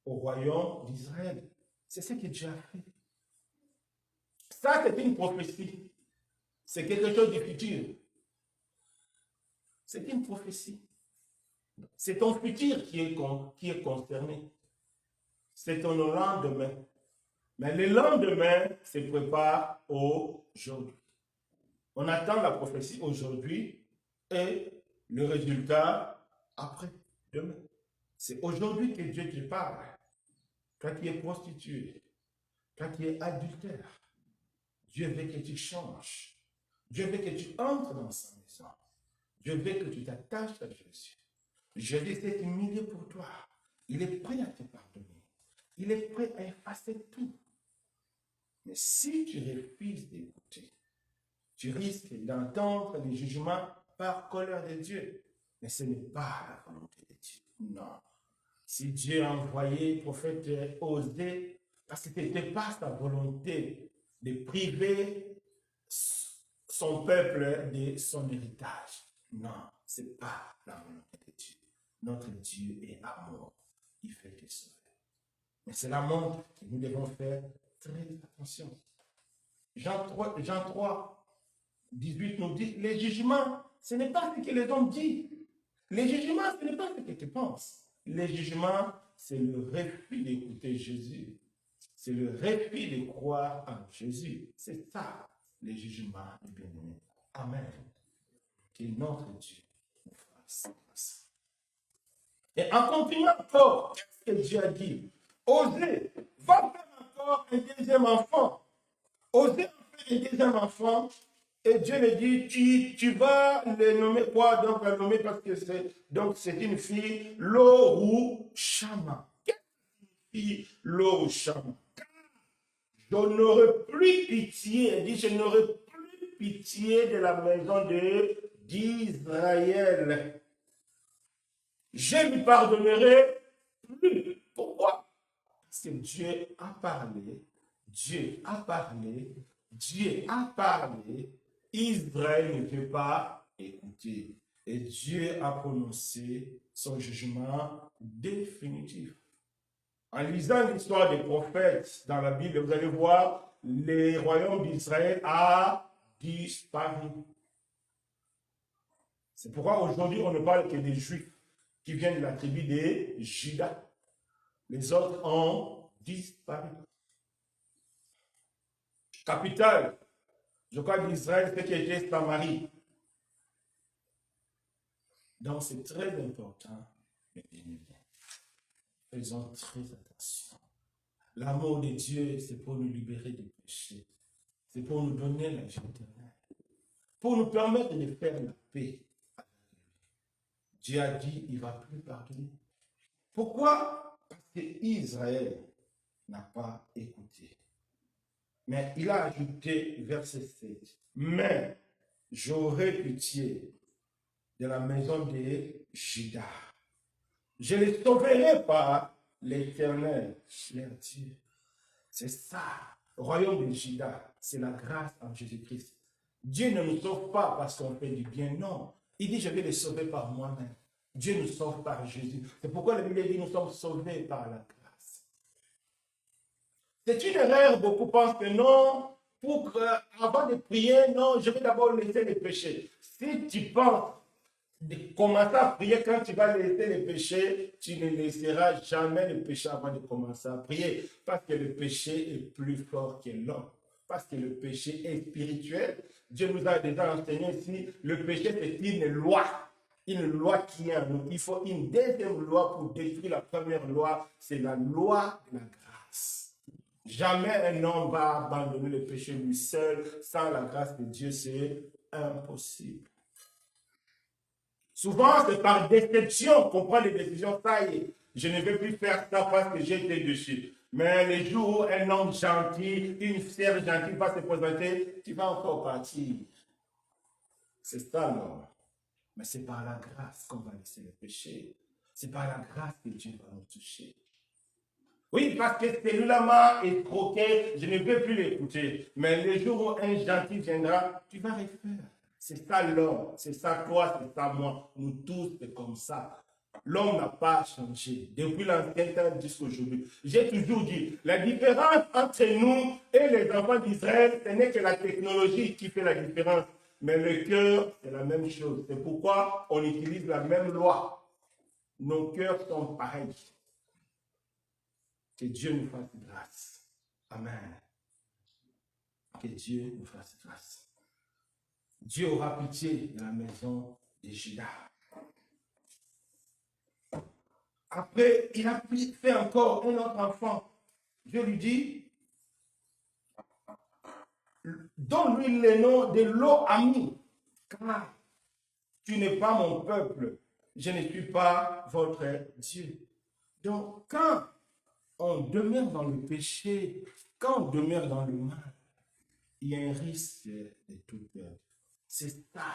au royaume d'Israël. C'est ce que Dieu a fait. Ça, c'est une prophétie. C'est quelque chose de futur. C'est une prophétie. C'est ton futur qui est concerné. C'est ton lendemain. Mais le lendemain se prépare aujourd'hui. On attend la prophétie aujourd'hui et le résultat après, demain. C'est aujourd'hui que Dieu te parle. Toi qui es prostituée, toi qui es adultère, Dieu veut que tu changes. Dieu veut que tu entres dans sa maison. Dieu veut que tu t'attaches à Jésus. Jésus s'est humilié pour toi. Il est prêt à te pardonner. Il est prêt à effacer tout. Mais si tu refuses d'écouter, tu risques d'entendre les jugements par colère de Dieu. Mais ce n'est pas la volonté de Dieu. Non. Si Dieu a envoyé le prophète Osée, parce que ce n'était pas sa volonté de priver son peuple de son héritage. Non, ce n'est pas la volonté de Dieu. Notre Dieu est amour. Il fait te sauver. Mais c'est la montre que nous devons faire très attention. Jean 3, 18 nous dit, les jugements, ce n'est pas ce que les hommes disent. Les jugements, ce n'est pas ce que tu penses. Les jugements, c'est le refus d'écouter Jésus. C'est le refus de croire en Jésus. C'est ça, les jugements du bien-aimé. Amen. Que notre Dieu nous fasse grâce. Et en continuant encore, qu'est-ce que Dieu a dit? Osez, va faire encore un deuxième enfant. Osez en faire un deuxième enfant. Et Dieu lui dit, tu vas le nommer quoi? Donc, la nommer parce que c'est une fille, Lorushama. Qu'est-ce que signifie Lorushama? Je n'aurai plus pitié, elle dit, je n'aurai plus pitié de la maison d'Israël. Je lui pardonnerai plus. Pourquoi? Parce que Dieu a parlé, Dieu a parlé, Dieu a parlé. Israël ne veut pas écouter. Et Dieu a prononcé son jugement définitif. En lisant l'histoire des prophètes dans la Bible, vous allez voir, le royaume d'Israël a disparu. C'est pourquoi aujourd'hui, on ne parle que des Juifs qui viennent de la tribu de Juda. Les autres ont disparu. Capitale, je crois d'Israël, c'est qui était Samarie. Donc c'est très important, mes bien-aimés. Faisons très attention. L'amour de Dieu, c'est pour nous libérer des péchés. C'est pour nous donner la vie éternelle. Pour nous permettre de faire la paix. Dieu a dit, il ne va plus pardonner. Pourquoi? Parce qu'Israël n'a pas écouté. Mais il a ajouté, verset 7, mais j'aurai pitié de la maison de Juda. Je les sauverai par l'Éternel, leur Dieu. C'est ça, le royaume de Juda, c'est la grâce en Jésus-Christ. Dieu ne nous sauve pas parce qu'on fait du bien, non. Il dit, je vais les sauver par moi-même. Dieu nous sauve par Jésus. C'est pourquoi la Bible dit, nous sommes sauvés par la grâce. C'est une erreur, beaucoup pensent que non, avant de prier, non, je vais d'abord laisser les péchés. Si tu penses de commencer à prier quand tu vas laisser les péchés, tu ne laisseras jamais les péchés avant de commencer à prier. Parce que le péché est plus fort que l'homme. Parce que le péché est spirituel. Dieu nous a déjà enseigné ici, le péché c'est une loi. Une loi qui est en nous. Il faut une deuxième loi pour détruire la première loi. C'est la loi de la grâce. Jamais un homme va abandonner le péché lui seul. Sans la grâce de Dieu, c'est impossible. Souvent, c'est par déception qu'on prend des décisions. Ça y est, je ne vais plus faire ça parce que j'ai été dessus. Mais les jours où un homme gentil, une sœur gentille va se présenter, tu vas encore partir. C'est ça, non. Mais c'est par la grâce qu'on va laisser le péché. C'est par la grâce que Dieu va nous toucher. Oui, parce que celui-là m'a escroqué, je ne veux plus l'écouter. Mais le jour où un gentil viendra, tu vas refaire. C'est ça l'homme, c'est ça toi, c'est ça moi. Nous tous, c'est comme ça. L'homme n'a pas changé depuis l'ancien temps jusqu'à aujourd'hui. J'ai toujours dit, la différence entre nous et les enfants d'Israël, ce n'est que la technologie qui fait la différence. Mais le cœur, c'est la même chose. C'est pourquoi on utilise la même loi. Nos cœurs sont pareils. Que Dieu nous fasse grâce. Amen. Que Dieu nous fasse grâce. Dieu aura pitié de la maison de Judas. Après, il a fait encore un autre enfant. Dieu lui dit, donne-lui le nom de Lo-Ami, car tu n'es pas mon peuple, je ne suis pas votre Dieu. Donc, quand on demeure dans le péché, quand on demeure dans le mal, il y a un risque de tout perdre. C'est ça,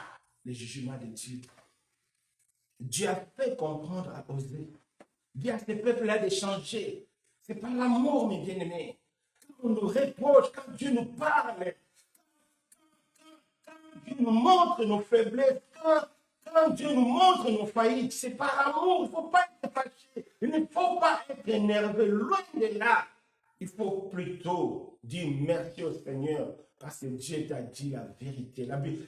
le jugement de Dieu. Dieu a fait comprendre à Osée. Dieu à ce peuple-là de changer. Ce n'est pas l'amour, mes bien-aimés. Quand on nous reproche, quand Dieu nous parle, quand Dieu nous montre nos faiblesses, quand Dieu nous montre nos faillites, c'est par amour. Il ne faut pas être fâché. Il ne faut pas être énervé. Loin de là. Il faut plutôt dire merci au Seigneur parce que Dieu t'a dit la vérité.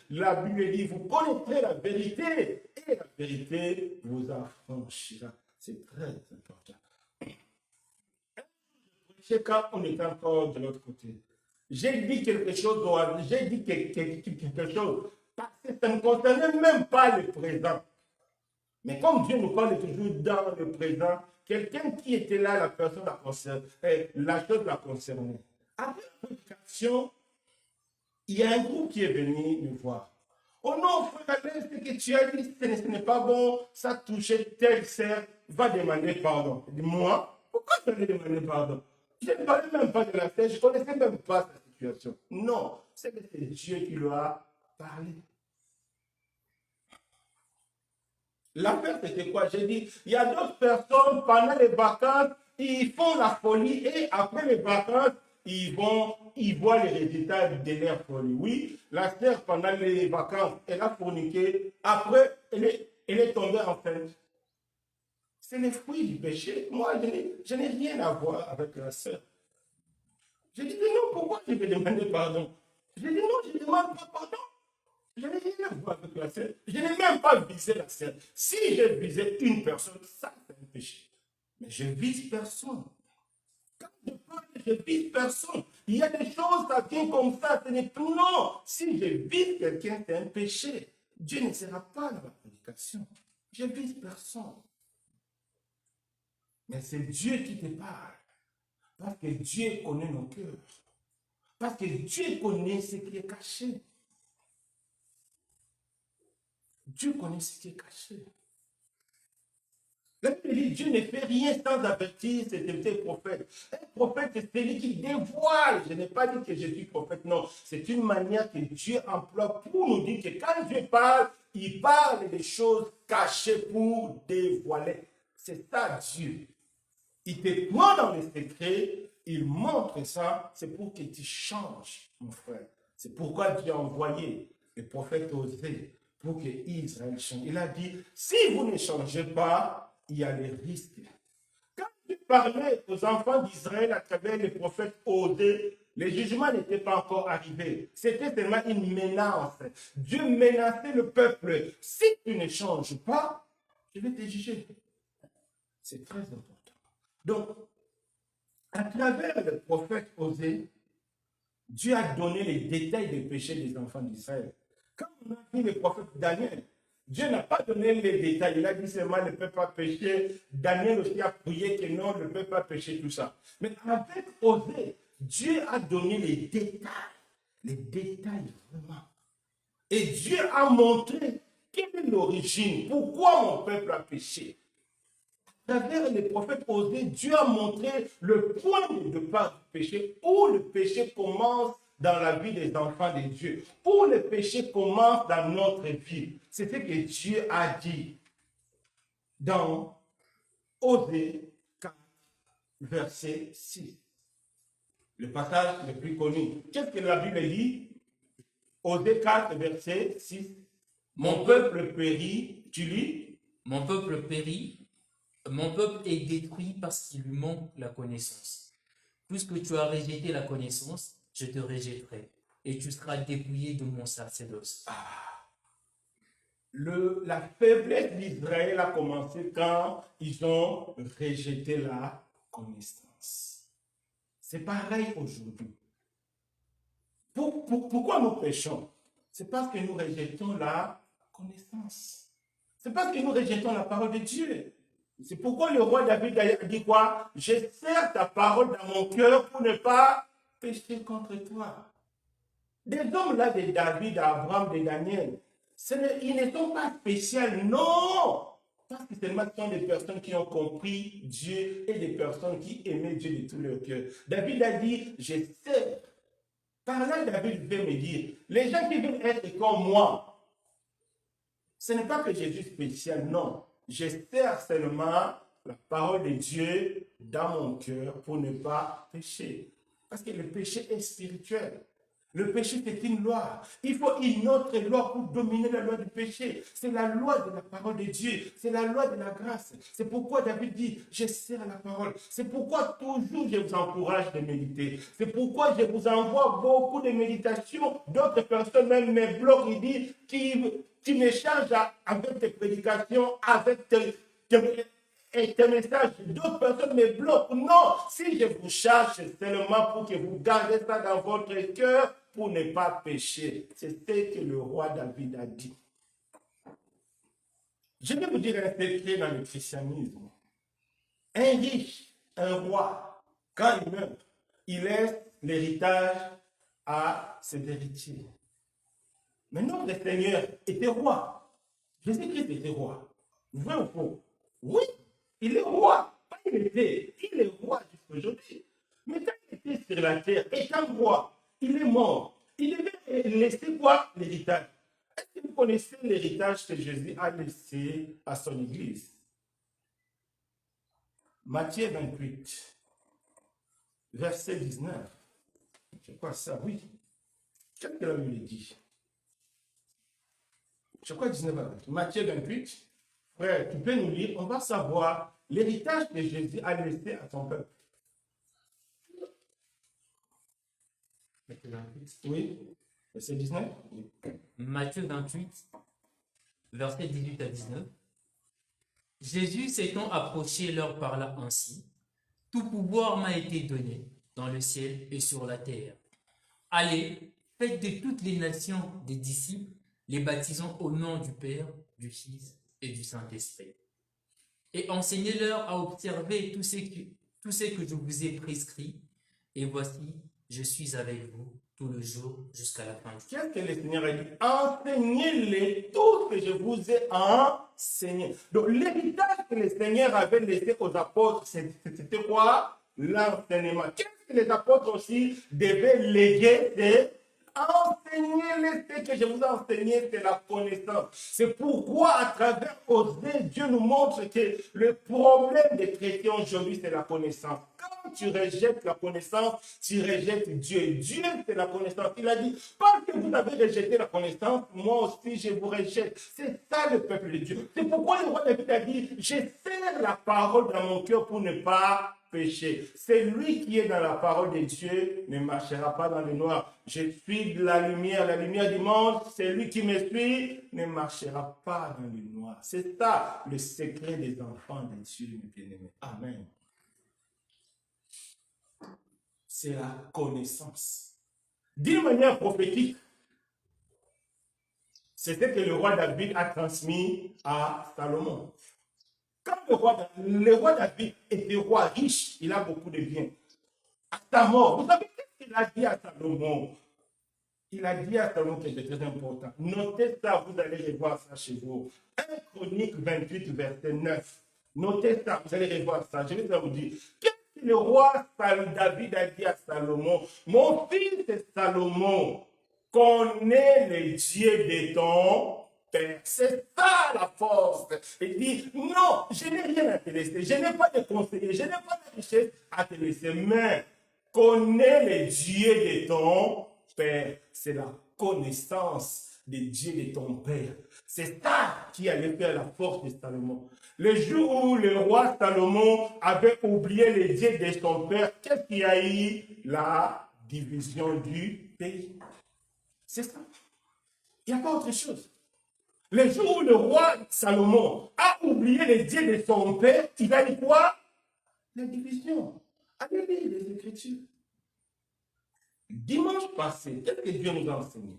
La Bible dit, vous connaîtrez la vérité et la vérité vous affranchira. C'est très important. C'est quand on est encore de l'autre côté. J'ai dit quelque chose, j'ai dit quelque chose parce que ça ne concernait même pas le présent. Mais comme Dieu nous parle toujours dans le présent, quelqu'un qui était là, la personne la concerne, la chose la concernait. Après la prédication, il y a un groupe qui est venu me voir. Oh non, frère Alain, ce que tu as dit, ce n'est pas bon, ça touchait telle sœur, va demander pardon. Moi, pourquoi je vais demander pardon? Je ne parlais même pas de la sœur, je ne connaissais même pas sa situation. Non, c'est que c'est Dieu qui lui a parlé. L'affaire, c'était quoi? J'ai dit, il y a d'autres personnes, pendant les vacances, ils font la folie et après les vacances, ils voient les résultats de leur folie. Oui, la sœur, pendant les vacances, elle a forniqué. Après, elle est tombée enceinte. C'est le fruit du péché. Moi, je n'ai rien à voir avec la sœur. J'ai dit, mais non, pourquoi je vais demander pardon? J'ai dit, non, je ne demande pas pardon. Je n'ai rien à voir avec la sœur. Je n'ai même pas visé la sœur. Si j'ai visé une personne, ça c'est un péché. Mais je vise personne. Quand je parle, je vise personne. Il y a des choses, ça vient comme ça. Ce n'est plus non. Si je vise quelqu'un, c'est un péché. Dieu ne sera pas dans la prédication. Je vise personne. Mais c'est Dieu qui te parle. Parce que Dieu connaît nos cœurs. Parce que Dieu connaît ce qui est caché. Dieu connaît ce qui est caché. La Bible dit, Dieu ne fait rien sans avertir ses prophètes. Un prophète, c'est celui qui dévoile. Je n'ai pas dit que je suis prophète, non. C'est une manière que Dieu emploie pour nous dire que quand Dieu parle, il parle des choses cachées pour dévoiler. C'est ça Dieu. Il te prend dans les secrets, il montre ça, c'est pour que tu changes, mon frère. C'est pourquoi Dieu a envoyé le prophète Osée pour que Israël change. Il a dit, si vous ne changez pas, il y a des risques. Quand Dieu parlait aux enfants d'Israël à travers les prophètes Osée, Le jugement n'était pas encore arrivé. C'était seulement une menace. Dieu menaçait le peuple. Si tu ne changes pas, je vais te juger. C'est très important. Donc, à travers le prophète Osée, Dieu a donné les détails des péchés des enfants d'Israël. Quand on a vu le prophète Daniel, Dieu n'a pas donné les détails. Il a dit seulement le peuple a péché. Daniel aussi a prié que non, le peuple a péché, tout ça. Mais avec Osée, Dieu a donné les détails vraiment. Et Dieu a montré quelle est l'origine, pourquoi mon peuple a péché. À travers les prophètes Osée, Dieu a montré le point de départ du péché, où le péché commence dans la vie des enfants de Dieu, où le péché commence dans notre vie. C'est ce que Dieu a dit dans Osée 4, verset 6. Le passage le plus connu. Qu'est-ce que la Bible dit? Osée 4, verset 6. Mon peuple périt, tu lis? Mon peuple périt, mon peuple est détruit parce qu'il lui manque la connaissance. Puisque tu as rejeté la connaissance, je te rejetterai et tu seras dépouillé de mon sacerdoce. La faiblesse d'Israël a commencé quand ils ont rejeté la connaissance. C'est pareil aujourd'hui. Pourquoi nous péchons? C'est parce que nous rejetons la connaissance. C'est parce que nous rejetons la parole de Dieu. C'est pourquoi le roi David a dit quoi? Je serre ta parole dans mon cœur pour ne pas pécher contre toi. Des hommes là de David, d'Abraham, de Daniel, ils ne sont pas spéciaux, non! Parce que seulement ce sont des personnes qui ont compris Dieu et des personnes qui aimaient Dieu de tout leur cœur. David a dit, je sais. Par là, David veut me dire, les gens qui veulent être comme moi, ce n'est pas que je suis spécial, non. Je sers seulement la parole de Dieu dans mon cœur pour ne pas pécher. Parce que le péché est spirituel. Le péché, c'est une loi. Il faut une autre loi pour dominer la loi du péché. C'est la loi de la parole de Dieu. C'est la loi de la grâce. C'est pourquoi David dit, je sers la parole. C'est pourquoi toujours je vous encourage de méditer. C'est pourquoi je vous envoie beaucoup de méditations. D'autres personnes même me bloquent et disent, tu m'échanges avec tes prédications, avec tes messages. D'autres personnes me bloquent. Non, si je vous charge, c'est seulement pour que vous gardez ça dans votre cœur pour ne pas pécher. C'est ce que le roi David a dit. Je vais vous dire un secret dans le christianisme. Un riche, un roi, quand il meurt, il laisse l'héritage à ses héritiers. Mais notre Seigneur était roi. Jésus-Christ était roi. Vrai ou faux? Oui, il est roi. Pas il était, il est roi jusqu'aujourd'hui. Mais quand il était sur la terre, étant roi, il est mort. Il devait laisser quoi? L'héritage. Est-ce que vous connaissez l'héritage que Jésus a laissé à son église? Matthieu 28, verset 19. Je crois ça, oui. Qu'est-ce que la Bible dit? Je crois 19. Matthieu 28. Frère, tu peux nous lire, on va savoir l'héritage que Jésus a laissé à son peuple. Matthieu 28. Oui, verset 19. Oui. Matthieu 28, versets 18 à 19. Jésus s'étant approché leur parla ainsi. Tout pouvoir m'a été donné dans le ciel et sur la terre. Allez, faites de toutes les nations des disciples, les baptisant au nom du Père, du Fils et du Saint-Esprit. Et enseignez-leur à observer tout ce que je vous ai prescrit. Et voici, je suis avec vous tout le jour jusqu'à la fin du temps. Qu'est-ce que le Seigneur a dit? Enseignez-les tout ce que je vous ai enseigné. Donc, l'héritage que le Seigneur avait laissé aux apôtres, c'était quoi? L'enseignement. Qu'est-ce que les apôtres aussi devaient léguer? C'est enseignez-les ce que je vous ai enseigné, c'est la connaissance. C'est pourquoi, à travers Osée, Dieu nous montre que le problème des chrétiens aujourd'hui, c'est la connaissance. Quand tu rejettes la connaissance, tu rejettes Dieu. Dieu, c'est la connaissance. Il a dit, parce que vous avez rejeté la connaissance, moi aussi, je vous rejette. C'est ça le peuple de Dieu. C'est pourquoi le roi David a dit, je serre la parole dans mon cœur pour ne pas péché. Celui qui est dans la parole de Dieu ne marchera pas dans le noir. Je suis de la lumière du monde. Celui qui me suit ne marchera pas dans le noir. C'est ça le secret des enfants de Dieu, mes bien-aimés. Amen. C'est la connaissance. D'une manière prophétique, c'est ce que le roi David a transmis à Salomon. Quand le roi David était roi riche, il a beaucoup de biens. À sa mort, vous savez qu'est-ce qu'il a dit à Salomon? Il a dit à Salomon quelque chose très important. Notez ça, vous allez revoir ça chez vous. 1 Chronique 28, verset 9. Notez ça, vous allez revoir ça. Je vais vous dire. Qu'est-ce que le roi David a dit à Salomon? Mon fils Salomon, connais le Dieu de ton père. C'est ça la force. Il dit, non, je n'ai rien à te laisser. Je n'ai pas de conseiller. Je n'ai pas de richesse à te laisser. Mais connais le Dieu de ton père. C'est la connaissance de Dieu de ton père. C'est ça qui allait faire la force de Salomon. Le jour où le roi Salomon avait oublié le Dieu de son père, qu'est-ce qu'il y a eu? La division du pays. C'est ça. Il n'y a pas autre chose. Le jour où le roi Salomon a oublié le Dieu de son père, il a dit quoi? La division. Allez lire les Écritures. Dimanche passé, qu'est-ce que Dieu nous a enseigné?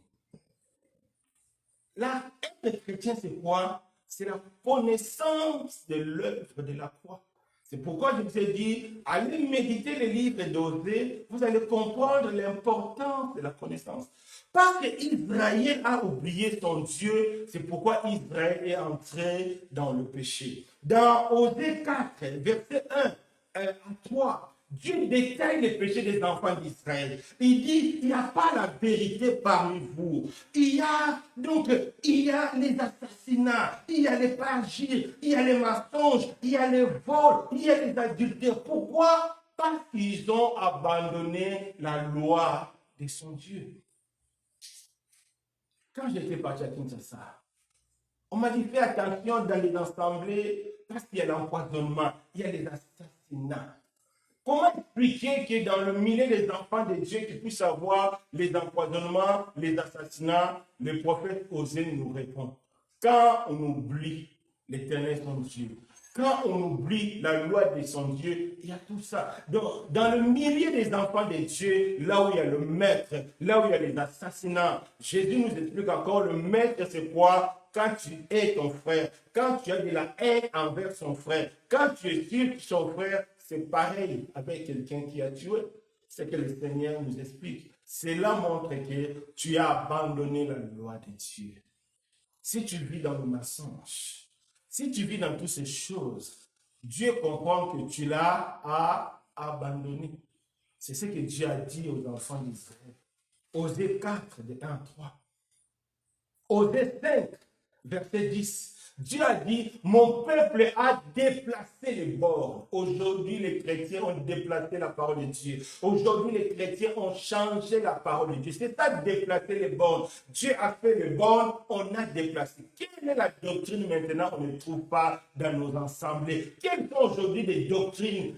Être chrétien, c'est quoi? C'est la connaissance de l'œuvre de la croix. C'est pourquoi je vous ai dit, allez méditer les livres d'Osée, vous allez comprendre l'importance de la connaissance. Parce qu'Israël a oublié son Dieu, c'est pourquoi Israël est entré dans le péché. Dans Osée 4, verset 1 à 3, Dieu détaille les péchés des enfants d'Israël. Il dit, il n'y a pas la vérité parmi vous. Il y a les assassinats, il y a les parjures, il y a les mensonges, il y a les vols, il y a les adultères. Pourquoi? Parce qu'ils ont abandonné la loi de son Dieu. Quand j'étais parti à Kinshasa, on m'a dit, fais attention dans les assemblées, parce qu'il y a l'empoisonnement, il y a les assassinats. Comment expliquer que dans le milieu des enfants de Dieu, qu'ils puissent avoir les empoisonnements, les assassinats? Le prophète Osée nous répond. Quand on oublie l'Éternel son Dieu, quand on oublie la loi de son Dieu, il y a tout ça. Donc, dans le milieu des enfants de Dieu, là où il y a le maître, là où il y a les assassinats, Jésus nous explique encore, le maître c'est quoi? Quand tu hais ton frère, quand tu as de la haine envers son frère, quand tu insultes son frère, c'est pareil avec quelqu'un qui a tué. C'est que le Seigneur nous explique. Cela montre que tu as abandonné la loi de Dieu. Si tu vis dans le mensonge, si tu vis dans toutes ces choses, Dieu comprend que tu l'as abandonné. C'est ce que Dieu a dit aux enfants d'Israël. Osée 4, de 1 à 3. Osée 5, verset 10. Dieu a dit, mon peuple a déplacé les bornes. Aujourd'hui, les chrétiens ont déplacé la parole de Dieu. Aujourd'hui, les chrétiens ont changé la parole de Dieu. C'est ça, déplacer les bornes. Dieu a fait les bornes, on a déplacé. Quelle est la doctrine maintenant qu'on ne trouve pas dans nos assemblées? Quelles sont aujourd'hui des doctrines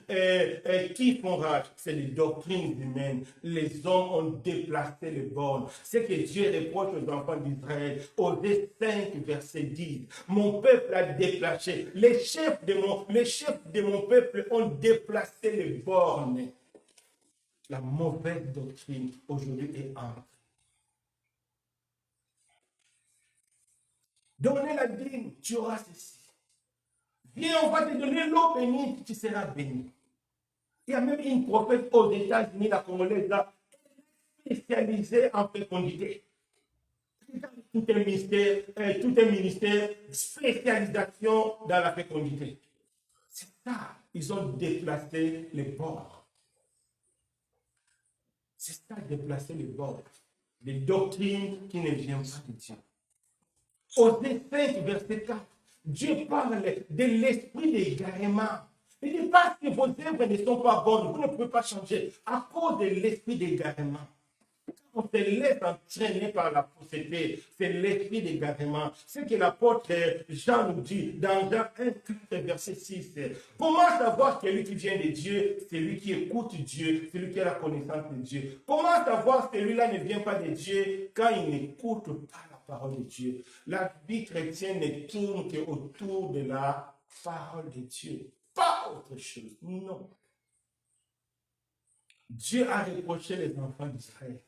qui font rage? C'est les doctrines humaines. Les hommes ont déplacé les bornes. C'est que Dieu reproche aux enfants d'Israël. Osée 5, verset 10. Mon peuple a déplacé. Les chefs de mon peuple ont déplacé les bornes. La mauvaise doctrine aujourd'hui est entrée. Donnez la dîme, tu auras ceci. Viens, on va te donner l'eau bénite, tu seras béni. Il y a même une prophète aux États-Unis, la Congolaise, là, spécialisée en fécondité. Tout un ministère, spécialisation dans la fécondité. C'est ça. Ils ont déplacé les bords. C'est ça, déplacer les bords. Des doctrines qui ne viennent pas de Dieu. Osée 5, verset 4, Dieu parle de l'esprit d'égarement. Il dit parce que vos œuvres ne sont pas bonnes, vous ne pouvez pas changer à cause de l'esprit d'égarement. on se laisse entraîner par la fausseté, c'est l'esprit d'égarement. Ce que l'apôtre Jean nous dit dans Jean 1, verset 6. Comment savoir celui qui vient de Dieu, celui qui écoute Dieu, celui qui a la connaissance de Dieu? Comment savoir celui-là ne vient pas de Dieu quand il n'écoute pas la parole de Dieu? La vie chrétienne ne tourne qu'autour de la parole de Dieu, pas autre chose, non. Dieu a reproché les enfants d'Israël.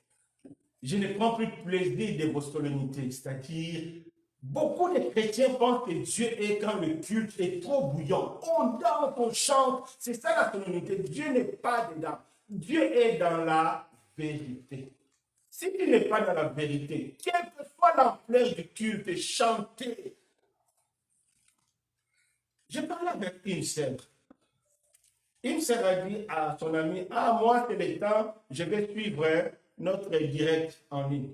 Je ne prends plus plaisir de vos solennités, c'est-à-dire, beaucoup de chrétiens pensent que Dieu est quand le culte est trop bouillant. On danse, on chante, c'est ça la solennité. Dieu n'est pas dedans. Dieu est dans la vérité. Si tu n'es pas dans la vérité, quelle que soit l'ampleur du culte, chanter. Je parlais avec une sœur. Une sœur a dit à son ami, ah, moi, c'est le temps, je vais suivre notre direct en ligne.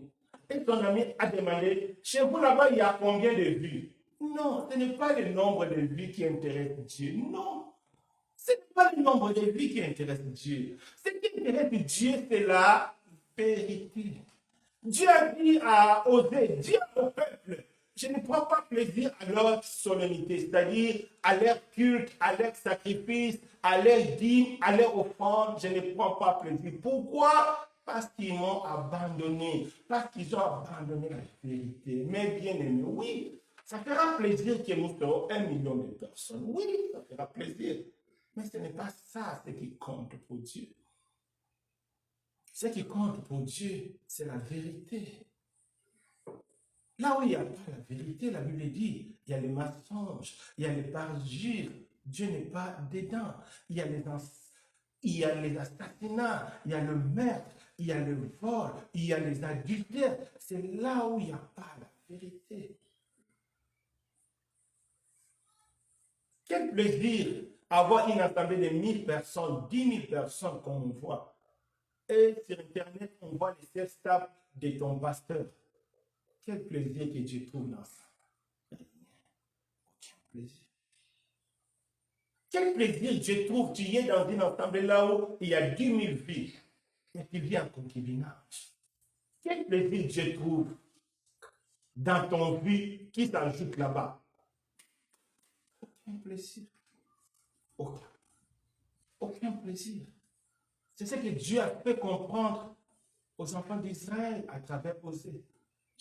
Et son ami a demandé, chez vous là-bas, il y a combien de vues? Non, ce n'est pas le nombre de vues qui intéresse Dieu. Non, ce n'est pas le nombre de vues qui intéresse Dieu. Ce qui intéresse Dieu, c'est la vérité. Dieu a dit à Osée, dis au peuple, je ne prends pas plaisir à leur solennité, c'est-à-dire à leur culte, à leur sacrifice, à leur dîme, à leur offrande, je ne prends pas plaisir. Pourquoi? Parce qu'ils m'ont abandonné, parce qu'ils ont abandonné la vérité. Mais bien aimé, oui, ça fera plaisir que nous serons 1 million de personnes. Oui, ça fera plaisir. Mais ce n'est pas ça ce qui compte pour Dieu. Ce qui compte pour Dieu, c'est la vérité. Là où il n'y a pas la vérité, la Bible dit, il y a les mensonges, il y a les parjures. Dieu n'est pas dedans. Il y a les assassinats, il y a le meurtre, il y a le vol, il y a les adultères. C'est là où il n'y a pas la vérité. Quel plaisir avoir une assemblée de 1000 personnes, 10 000 personnes comme on voit. Et sur Internet, on voit les self-stab de ton pasteur. Quel plaisir que Dieu trouve dans ça. Aucun plaisir. Quel plaisir Dieu trouve, tu es dans une assemblée là où il y a 10 000 vies, mais tu vis en concubinage. Quel plaisir Dieu trouve dans ton vie qui s'ajoute là-bas. Aucun plaisir. Aucun. Aucun plaisir. C'est ce que Dieu a fait comprendre aux enfants d'Israël à travers Osée.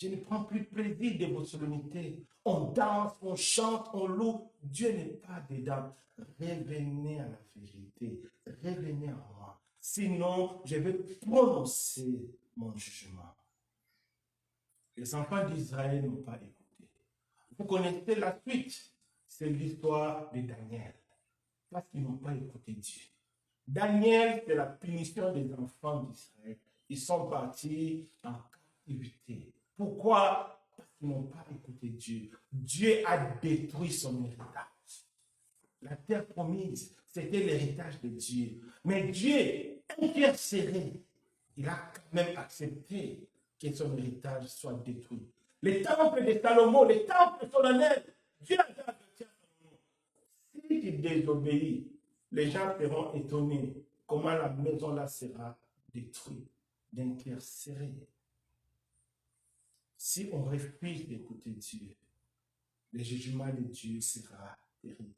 Je ne prends plus plaisir de vos solennités. On danse, on chante, on loue. Dieu n'est pas dedans. Revenez à la vérité. Revenez à moi. Sinon, je vais prononcer mon jugement. Les enfants d'Israël n'ont pas écouté. Vous connaissez la suite. C'est l'histoire de Daniel. Parce qu'ils n'ont pas écouté Dieu. Daniel, c'est la punition des enfants d'Israël. Ils sont partis en captivité. Pourquoi? Parce qu'ils n'ont pas écouté Dieu. Dieu a détruit son héritage. La terre promise, c'était l'héritage de Dieu. Mais Dieu, intercédé, il a quand même accepté que son héritage soit détruit. Le temple de Salomon, le temple solennel, Dieu a dit à Salomon, si tu désobéis, les gens seront étonnés comment la maison là sera détruite, d'intercéder. Si on refuse d'écouter Dieu, le jugement de Dieu sera terrible.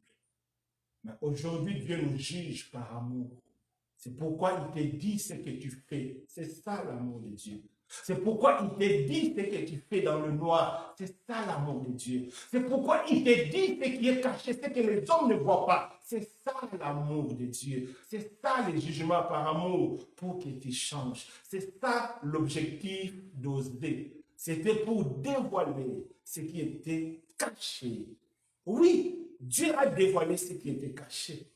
Mais aujourd'hui, Dieu nous juge par amour. C'est pourquoi il te dit ce que tu fais. C'est ça l'amour de Dieu. C'est pourquoi il te dit ce que tu fais dans le noir. C'est ça l'amour de Dieu. C'est pourquoi il te dit ce qui est caché, ce que les hommes ne voient pas. C'est ça l'amour de Dieu. C'est ça le jugement par amour pour que tu changes. C'est ça l'objectif d'Osée. C'était pour dévoiler ce qui était caché. Oui, Dieu a dévoilé ce qui était caché.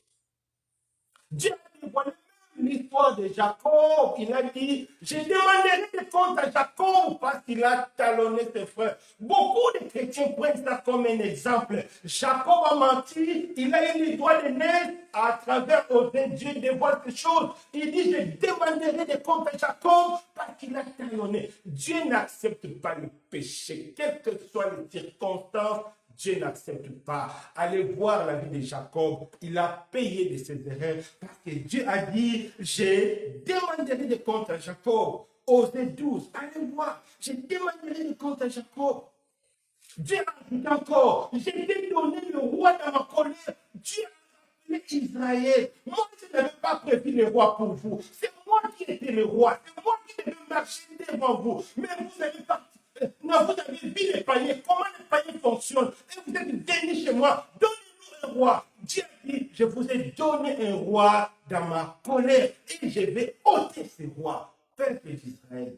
Dieu a dévoilé l'histoire de Jacob. Il a dit, je demanderai des comptes à Jacob parce qu'il a talonné ses frères. Beaucoup de chrétiens prennent ça comme un exemple. Jacob a menti, il a eu les doigts de nez à travers Osée. Dieu dévoile ces choses. Il dit, je demanderai des comptes à Jacob parce qu'il a talonné. Dieu n'accepte pas le péché, quelles que soient les circonstances. Dieu n'accepte pas. Allez voir la vie de Jacob. Il a payé de ses erreurs parce que Dieu a dit, je demanderai des comptes à Jacob. Osée 12. Allez voir, j'ai démantelé les comptes à Jacob. Dieu a ajouté encore, j'ai donné le roi dans ma colère. Dieu a appelé Israël. Moi, je n'avais pas prévu le roi pour vous. C'est moi qui étais le roi. C'est moi qui devais marcher devant vous. Mais vous avez parti. Non, vous avez vu les païens, comment les païens fonctionnent. Et vous êtes venus chez moi. Donnez-nous un roi. Dieu a dit, je vous ai donné un roi dans ma colère. Et je vais ôter ce roi. Peuple d'Israël,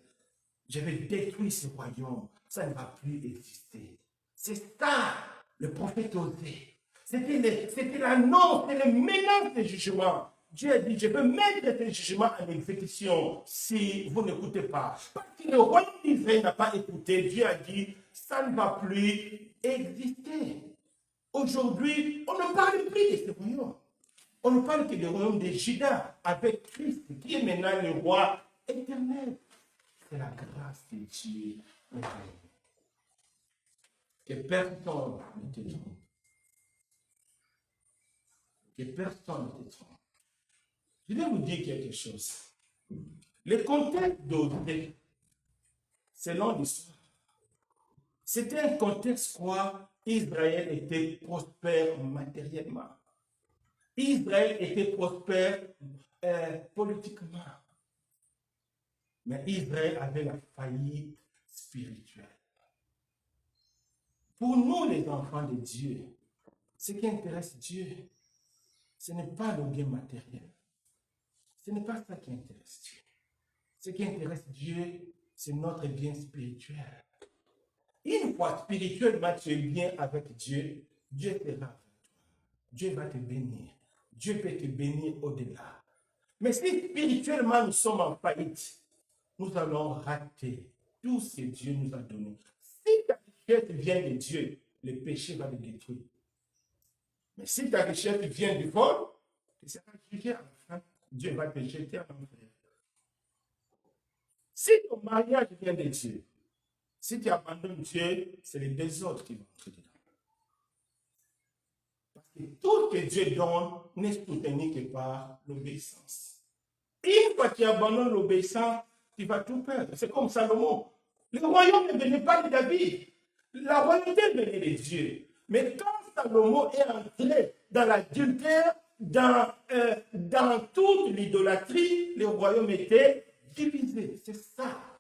je vais détruire ce royaume. Ça ne va plus exister. C'est ça, le prophète Osée. C'était l'annonce, c'était le menace des jugements. Dieu a dit, je veux mettre ces jugements en exécution si vous n'écoutez pas. Parce que le royaume d'Israël n'a pas écouté. Dieu a dit, ça ne va plus exister. Aujourd'hui, on ne parle plus de ce royaume. On ne parle que du royaume de Juda avec Christ, qui est maintenant le roi éternel. C'est la grâce de Dieu. Que personne ne te trompe. Que personne ne te trompe. Je vais vous dire quelque chose. Le contexte d'Osée, selon l'histoire, c'était un contexte quoi Israël était prospère matériellement. Israël était prospère politiquement. Mais Israël avait la faillite spirituelle. Pour nous, les enfants de Dieu, ce qui intéresse Dieu, ce n'est pas le bien matériel. Ce n'est pas ça qui intéresse Dieu. Ce qui intéresse Dieu, c'est notre bien spirituel. Une fois spirituellement tu es bien avec Dieu, Dieu sera avec toi. Dieu va te bénir. Dieu peut te bénir au-delà. Mais si spirituellement nous sommes en faillite, nous allons rater tout ce que Dieu nous a donné. Si ta richesse vient de Dieu, le péché va le détruire. Mais si ta richesse vient du vol, tu seras jugé à la fin. Dieu va te jeter en enfer. Si ton mariage vient de Dieu, si tu abandonnes Dieu, c'est les deux autres qui vont entrer dedans. Parce que tout ce que Dieu donne n'est soutenu que par l'obéissance. Une fois que tu abandonnes l'obéissance, tu vas tout perdre. C'est comme Salomon. Le royaume ne venait pas de David. La royauté venait de Dieu. Mais quand Salomon est entré dans l'adultère, dans toute l'idolâtrie, le royaume était divisé. C'est ça.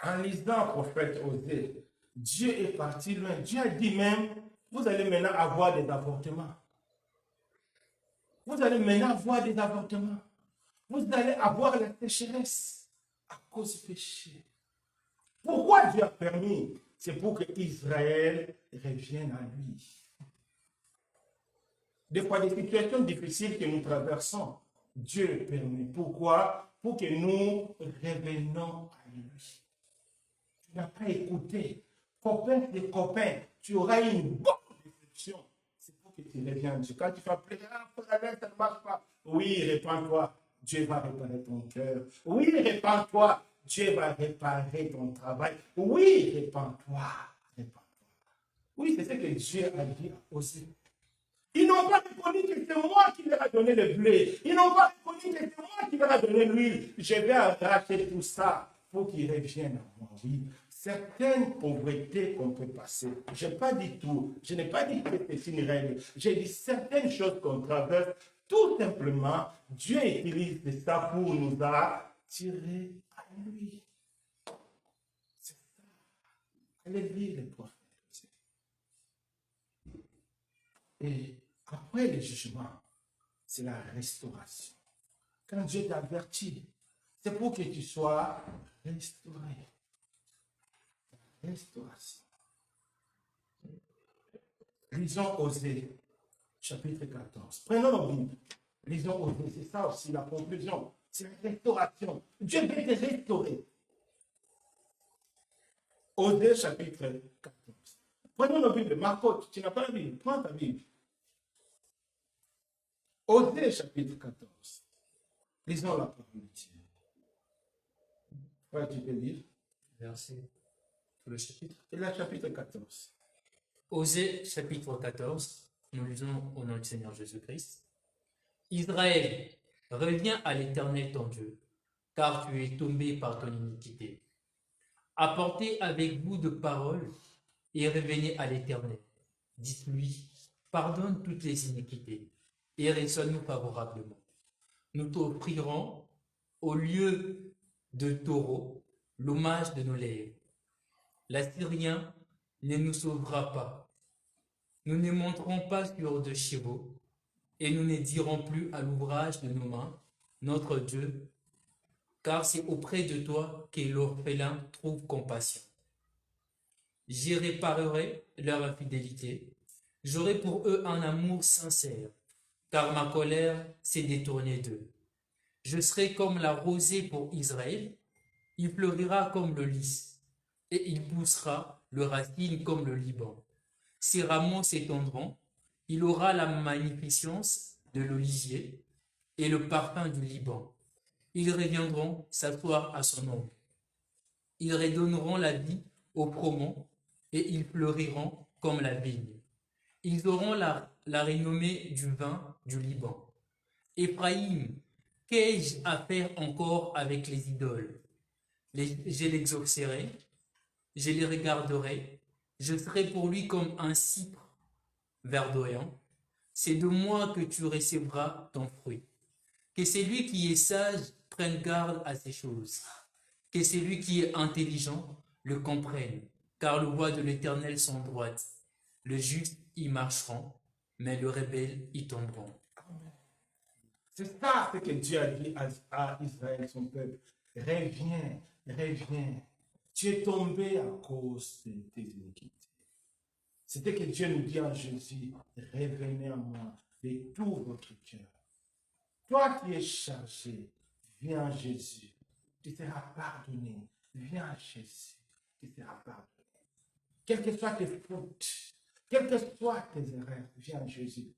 En lisant le prophète Osée, Dieu est parti loin. Dieu a dit même, vous allez maintenant avoir des avortements. Vous allez maintenant avoir des avortements. Vous allez avoir la sécheresse à cause du péché. Pourquoi Dieu a permis? C'est pour que Israël revienne à lui. Des fois, des situations difficiles que nous traversons, Dieu le permet. Pourquoi? Pour que nous revenons à lui. Tu n'as pas écouté. Copain de copain, tu auras une bonne déception. C'est pour que tu reviennes à Dieu. Quand tu vas pleurer, ça ne marche pas. Oui, répands-toi. Dieu va réparer ton cœur. Oui, répands-toi. Dieu va réparer ton travail. Oui, répands-toi. Répands-toi. Oui, c'est ce que Dieu a dit aussi. Ils n'ont pas reconnu que c'est moi qui leur a donné le blé. Ils n'ont pas reconnu que c'est moi qui leur a donné l'huile. Je vais arracher tout ça pour qu'ils reviennent à moi. Oui, certaines pauvretés qu'on peut passer. Je n'ai pas dit tout. Je n'ai pas dit que c'est une règle. J'ai dit certaines choses qu'on traverse. Tout simplement, Dieu utilise ça pour nous attirer à lui. C'est ça. Allez lire les prophètes. Et après le jugement, c'est la restauration. Quand Dieu t'avertit, c'est pour que tu sois restauré. Restauration. Lisons Osée, chapitre 14. Prenons nos Bibles. Lisons Osée, c'est ça aussi la conclusion. C'est la restauration. Dieu veut te restaurer. Osée, chapitre 14. Prenons nos Bibles. Marco, tu n'as pas la Bible. Prends ta Bible. Osée, chapitre 14. Lisons la parole de Dieu. Ouais, tu peux lire. Verset. Tout le chapitre. Et le chapitre 14. Osée, chapitre 14. Nous lisons au nom du Seigneur Jésus-Christ. Israël, reviens à l'Éternel ton Dieu, car tu es tombé par ton iniquité. Apportez avec vous de paroles et revenez à l'Éternel. Dites-lui, pardonne toutes les iniquités et reçois-nous favorablement. Nous t'offrirons, au lieu de taureau, l'hommage de nos lèvres. L'Assyrien ne nous sauvera pas. Nous ne monterons pas sur de chevaux et nous ne dirons plus à l'ouvrage de nos mains, notre Dieu, car c'est auprès de toi que l'orphelin trouve compassion. J'y réparerai leur infidélité. J'aurai pour eux un amour sincère, car ma colère s'est détournée d'eux. Je serai comme la rosée pour Israël. Il fleurira comme le lys, et il poussera le racine comme le Liban. Ses rameaux s'étendront. Il aura la magnificence de l'olivier et le parfum du Liban. Ils reviendront s'asseoir à son ombre. Ils redonneront la vie aux froment et ils fleuriront comme la vigne. Ils auront la renommée du vin du Liban. Éphraïm, qu'ai-je à faire encore avec les idoles? Je l'exaucerai, je les regarderai, je serai pour lui comme un cypre verdoyant. C'est de moi que tu recevras ton fruit. Que celui qui est sage prenne garde à ces choses. Que celui qui est intelligent le comprenne, car les voies de l'Éternel sont droites. Le juste y marcheront, mais le rebelle y tomberont. C'est ça ce que Dieu a dit à Israël, son peuple. Reviens, reviens. Tu es tombé à cause de tes iniquités. C'était que Dieu nous dit en Jésus, revenez à moi de tout votre cœur. Toi qui es chargé, viens à Jésus. Tu seras pardonné. Viens à Jésus. Tu seras pardonné. Quelles que soient tes fautes, quelles que soient tes erreurs, viens à Jésus.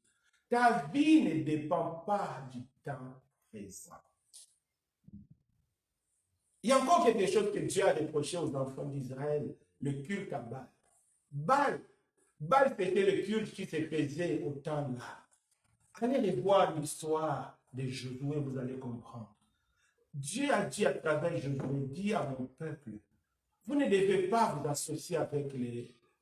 Ta vie ne dépend pas du temps présent. Il y a encore quelque chose que Dieu a reproché aux enfants d'Israël, le culte à Baal. Baal, c'était le culte qui se faisait au temps là. Allez revoir l'histoire de Josué, vous allez comprendre. Dieu a dit à travers Josué, dit à mon peuple, vous ne devez pas vous associer avec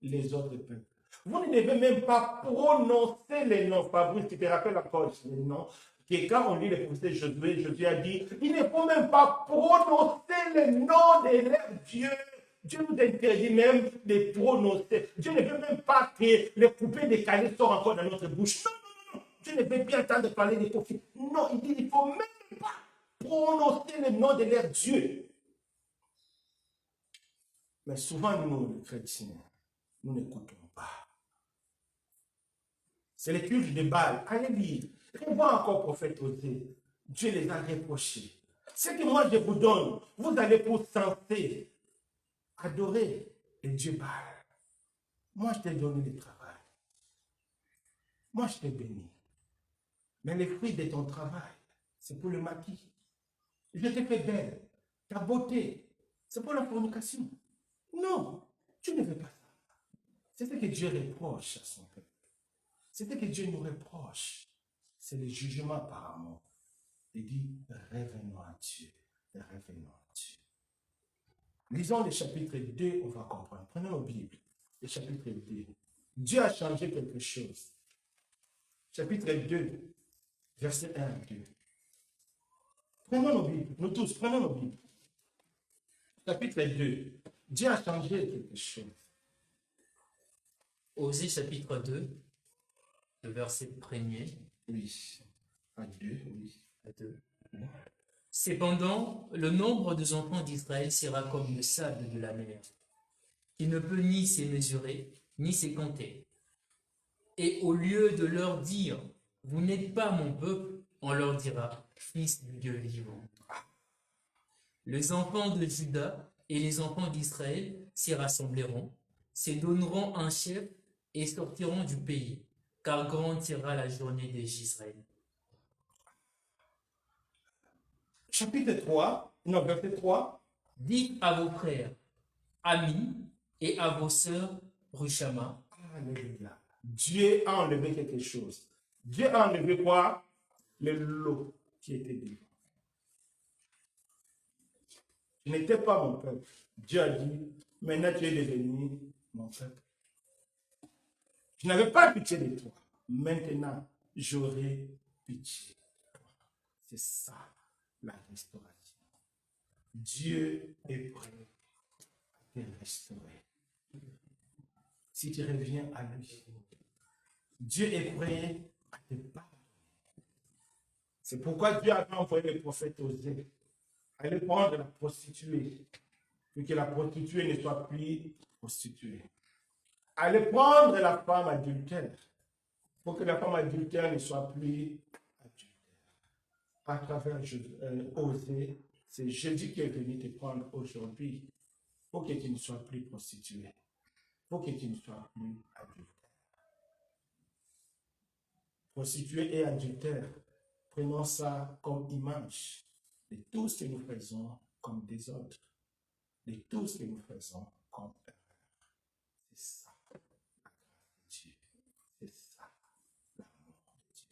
les autres peuples. Vous ne devez même pas prononcer les noms. Fabrice, tu te rappelles encore les noms? Que quand on lit les prophéties de Josué, Josué a dit, il ne faut même pas prononcer les noms de leur Dieu. Dieu nous interdit même de prononcer. Dieu ne veut même pas que les coupés décalés sortent encore dans notre bouche. Non, non, non. Dieu ne veut bien entendre parler des prophètes. Non, il dit, il ne faut même pas prononcer le nom de leur Dieu. Mais souvent, nous, les chrétiens, nous n'écoutons pas. C'est le culte de Baal. Allez lire. Revois encore prophète Osée. Dieu les a reprochés. Ce que moi je vous donne, vous allez pour censé adorer le Dieu Baal. Moi je t'ai donné le travail. Moi je t'ai béni. Mais les fruits de ton travail, c'est pour le maquis. Je t'ai fait belle. Ta beauté, c'est pour la fornication. Non, tu ne veux pas ça. C'est ce que Dieu reproche à son peuple. C'est ce que Dieu nous reproche. C'est le jugement par amour. Il dit, revenons à Dieu. Revenons à Dieu. Lisons le chapitre 2, on va comprendre. Prenons nos Bibles. Le chapitre 2. Dieu a changé quelque chose. Chapitre 2, verset 1 à 2. Prenons nos Bibles. Nous tous, prenons nos Bibles. Chapitre 2. Dieu a changé quelque chose. Osée chapitre 2, le verset 1er. Oui. À 2, oui. À 2. Cependant, le nombre des enfants d'Israël sera comme le sable de la mer, qui ne peut ni se mesurer, ni se compter. Et au lieu de leur dire, vous n'êtes pas mon peuple, on leur dira, fils du Dieu vivant. Les enfants de Juda et les enfants d'Israël s'y rassembleront, se donneront un chef et sortiront du pays, car grande sera la journée des Israël. Chapitre 3, non, verset 3. Dites à vos frères, amis, et à vos sœurs, Rushama. Alléluia. Dieu a enlevé quelque chose. Dieu a enlevé quoi? Le lot qui était devant. Tu n'étais pas mon peuple. Dieu a dit, maintenant tu es devenu mon peuple. Je n'avais pas pitié de toi. Maintenant, j'aurai pitié de toi. C'est ça, la restauration. Dieu est prêt à te restaurer. Si tu reviens à lui, Dieu est prêt à te pardonner. C'est pourquoi Dieu avait envoyé le prophète Osée aller prendre la prostituée, pour que la prostituée ne soit plus prostituée. Aller prendre la femme adultère, pour que la femme adultère ne soit plus adultère. À travers Osée, c'est Jésus qui est venu te prendre aujourd'hui, pour que tu ne sois plus prostituée, pour que tu ne sois plus adultère. Prostituée et adultère, prenons ça comme image de tout ce que nous faisons comme désordre, de tout ce que nous faisons comme erreur. C'est ça, la grâce de Dieu. C'est ça, l'amour de Dieu.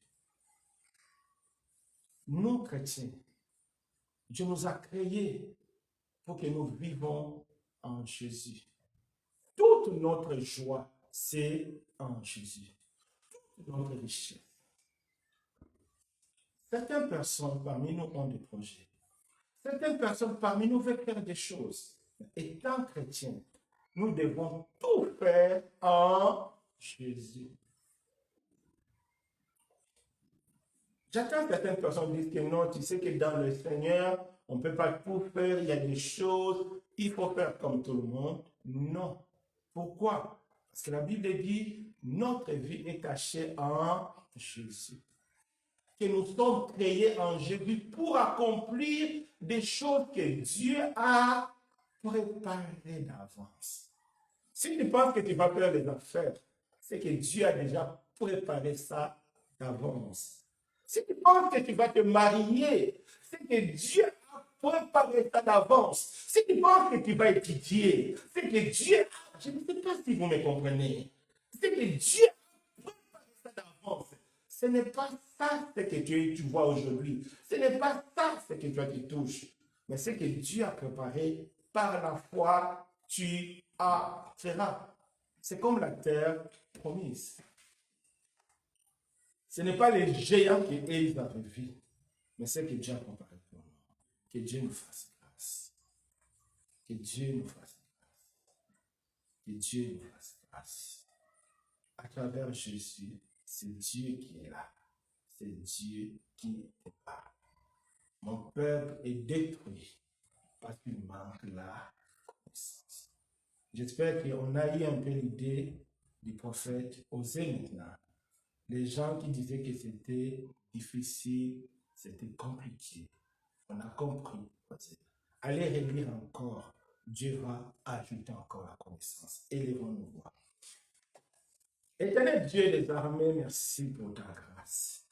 Nous, chrétiens, Dieu nous a créés pour que nous vivons en Jésus. Toute notre joie, c'est en Jésus. Toute notre richesse. Certaines personnes parmi nous ont des projets. Certaines personnes parmi nous veulent faire des choses. Étant chrétiens, nous devons tout faire en Jésus. J'entends certaines personnes dire que non, tu sais que dans le Seigneur, on ne peut pas tout faire, il y a des choses, il faut faire comme tout le monde. Non. Pourquoi? Parce que la Bible dit, notre vie est cachée en Jésus. Que nous sommes créés en Jésus pour accomplir des choses que Dieu a préparées d'avance. Si tu penses que tu vas faire les affaires, c'est que Dieu a déjà préparé ça d'avance. Si tu penses que tu vas te marier, c'est que Dieu a préparé ça d'avance. Si tu penses que tu vas étudier, c'est que Dieu a... Je ne sais pas si vous me comprenez. C'est que Dieu a préparé ça d'avance. Ce n'est pas ça ce que tu vois aujourd'hui. Ce n'est pas ça ce que toi tu touches. Mais ce que Dieu a préparé par la foi, tu feras. C'est comme la terre promise. Ce n'est pas les géants qu'ils avaient vu, mais c'est que Dieu a préparé pour nous. Que Dieu nous fasse grâce. Que Dieu nous fasse grâce. Que Dieu nous fasse grâce. À travers Jésus, c'est Dieu qui est là. C'est Dieu qui est là. Mon peuple est détruit parce qu'il manque la connaissance. J'espère qu'on a eu un peu l'idée du prophète Osée maintenant. Les gens qui disaient que c'était difficile, c'était compliqué. On a compris. Allez relire encore. Dieu va ajouter encore la connaissance. Élevons-nous voir. Éternel Dieu des armées, merci pour ta grâce.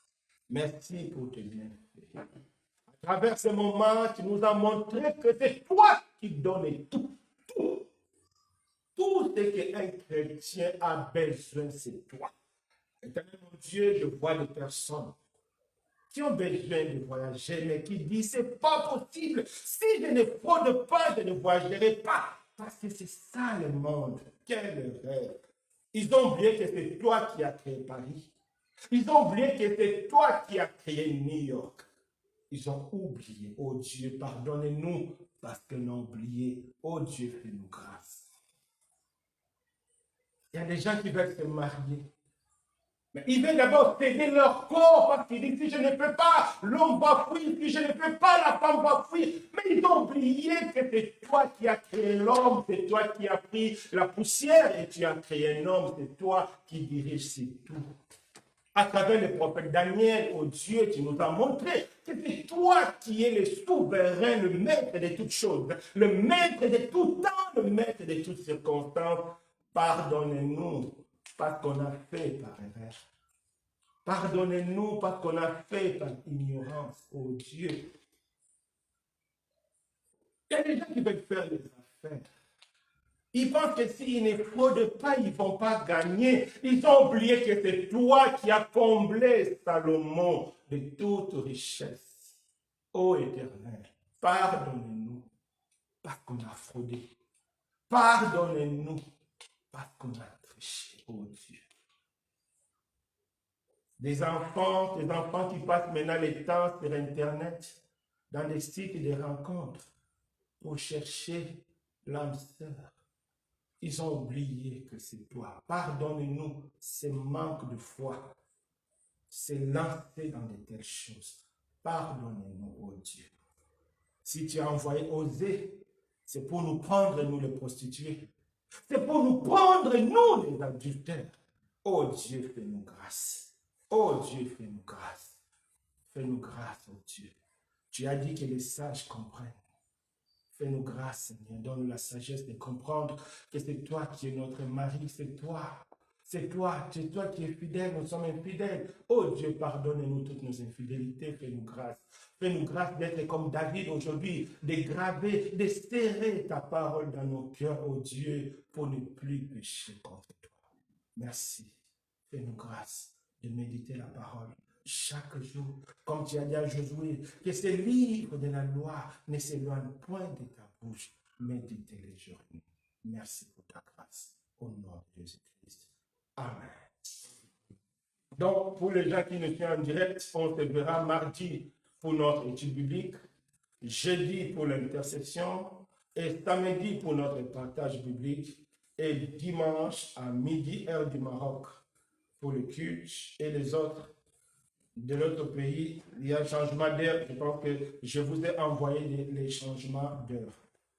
Merci pour tes bienfaits. À travers ce moment, tu nous as montré que c'est toi qui donnes tout. Tout ce qu'un chrétien a besoin, c'est toi. Éternel mon Dieu, je vois des personnes qui ont besoin de voyager, mais qui disent, c'est pas possible. Si je ne fraude pas, je ne voyagerai pas. Parce que c'est ça le monde. Quel rêve. Ils ont oublié que c'est toi qui as créé Paris. Ils ont oublié que c'est toi qui as créé New York. Ils ont oublié. Oh Dieu, pardonnez-nous parce qu'ils ont oublié. Oh Dieu, fais-nous grâce. Il y a des gens qui veulent se marier. Mais ils veulent d'abord céder leur corps parce qu'ils disent, si je ne peux pas, l'homme va fuir. Si je ne peux pas, la femme va fuir. Mais ils ont oublié que c'est toi qui as créé l'homme, c'est toi qui as pris la poussière et tu as créé un homme, c'est toi qui dirige, c'est tout. À travers le prophète Daniel, oh Dieu, tu nous as montré que c'est toi qui es le souverain, le maître de toutes choses, le maître de tout temps, le maître de toutes circonstances. Pardonnez-nous parce qu'on a fait par erreur. Pardonnez-nous parce qu'on a fait par ignorance, oh Dieu. Il y a des gens qui veulent faire des affaires. Ils pensent que s'ils ne fraudent pas, ils ne vont pas gagner. Ils ont oublié que c'est toi qui as comblé Salomon de toute richesse. Ô Éternel, pardonnez-nous. parce qu'on a fraudé. Pardonnez-nous parce qu'on a triché, oh Dieu. Des enfants qui passent maintenant le temps sur Internet, dans des sites de rencontres, pour chercher l'âme sœur. Ils ont oublié que c'est toi. Pardonne-nous ce manque de foi, c'est lancer dans de telles choses. Pardonne-nous, oh Dieu. Si tu as envoyé Osée, c'est pour nous prendre, nous les prostituées. C'est pour nous prendre, nous les adultères. Oh Dieu, fais-nous grâce. Oh Dieu, fais-nous grâce. Fais-nous grâce, oh Dieu. Tu as dit que les sages comprennent. Fais-nous grâce, Seigneur. Donne-nous la sagesse de comprendre que c'est toi qui es notre mari. C'est toi. C'est toi qui es fidèle. Nous sommes infidèles. Oh Dieu, pardonne-nous toutes nos infidélités. Fais-nous grâce. Fais-nous grâce d'être comme David aujourd'hui, de graver, de serrer ta parole dans nos cœurs, oh Dieu, pour ne plus pécher contre toi. Merci. Fais-nous grâce de méditer la parole chaque jour, comme tu as dit à Josué, que ce livre de la loi ne s'éloigne point de ta bouche. Méditez les journées. Merci pour ta grâce. Au nom de Jésus-Christ. Amen. Donc, pour les gens qui ne sont en direct, on se verra mardi pour notre étude biblique, jeudi pour l'intercession et samedi pour notre partage biblique et dimanche à midi, heure du Maroc, pour le culte et les autres de notre pays. Il y a un changement d'heure. Je pense que je vous ai envoyé les changements d'heure.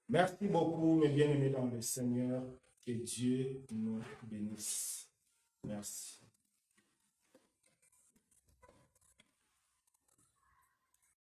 Merci beaucoup, mes bien-aimés dans le Seigneur. Que Dieu nous bénisse. Merci.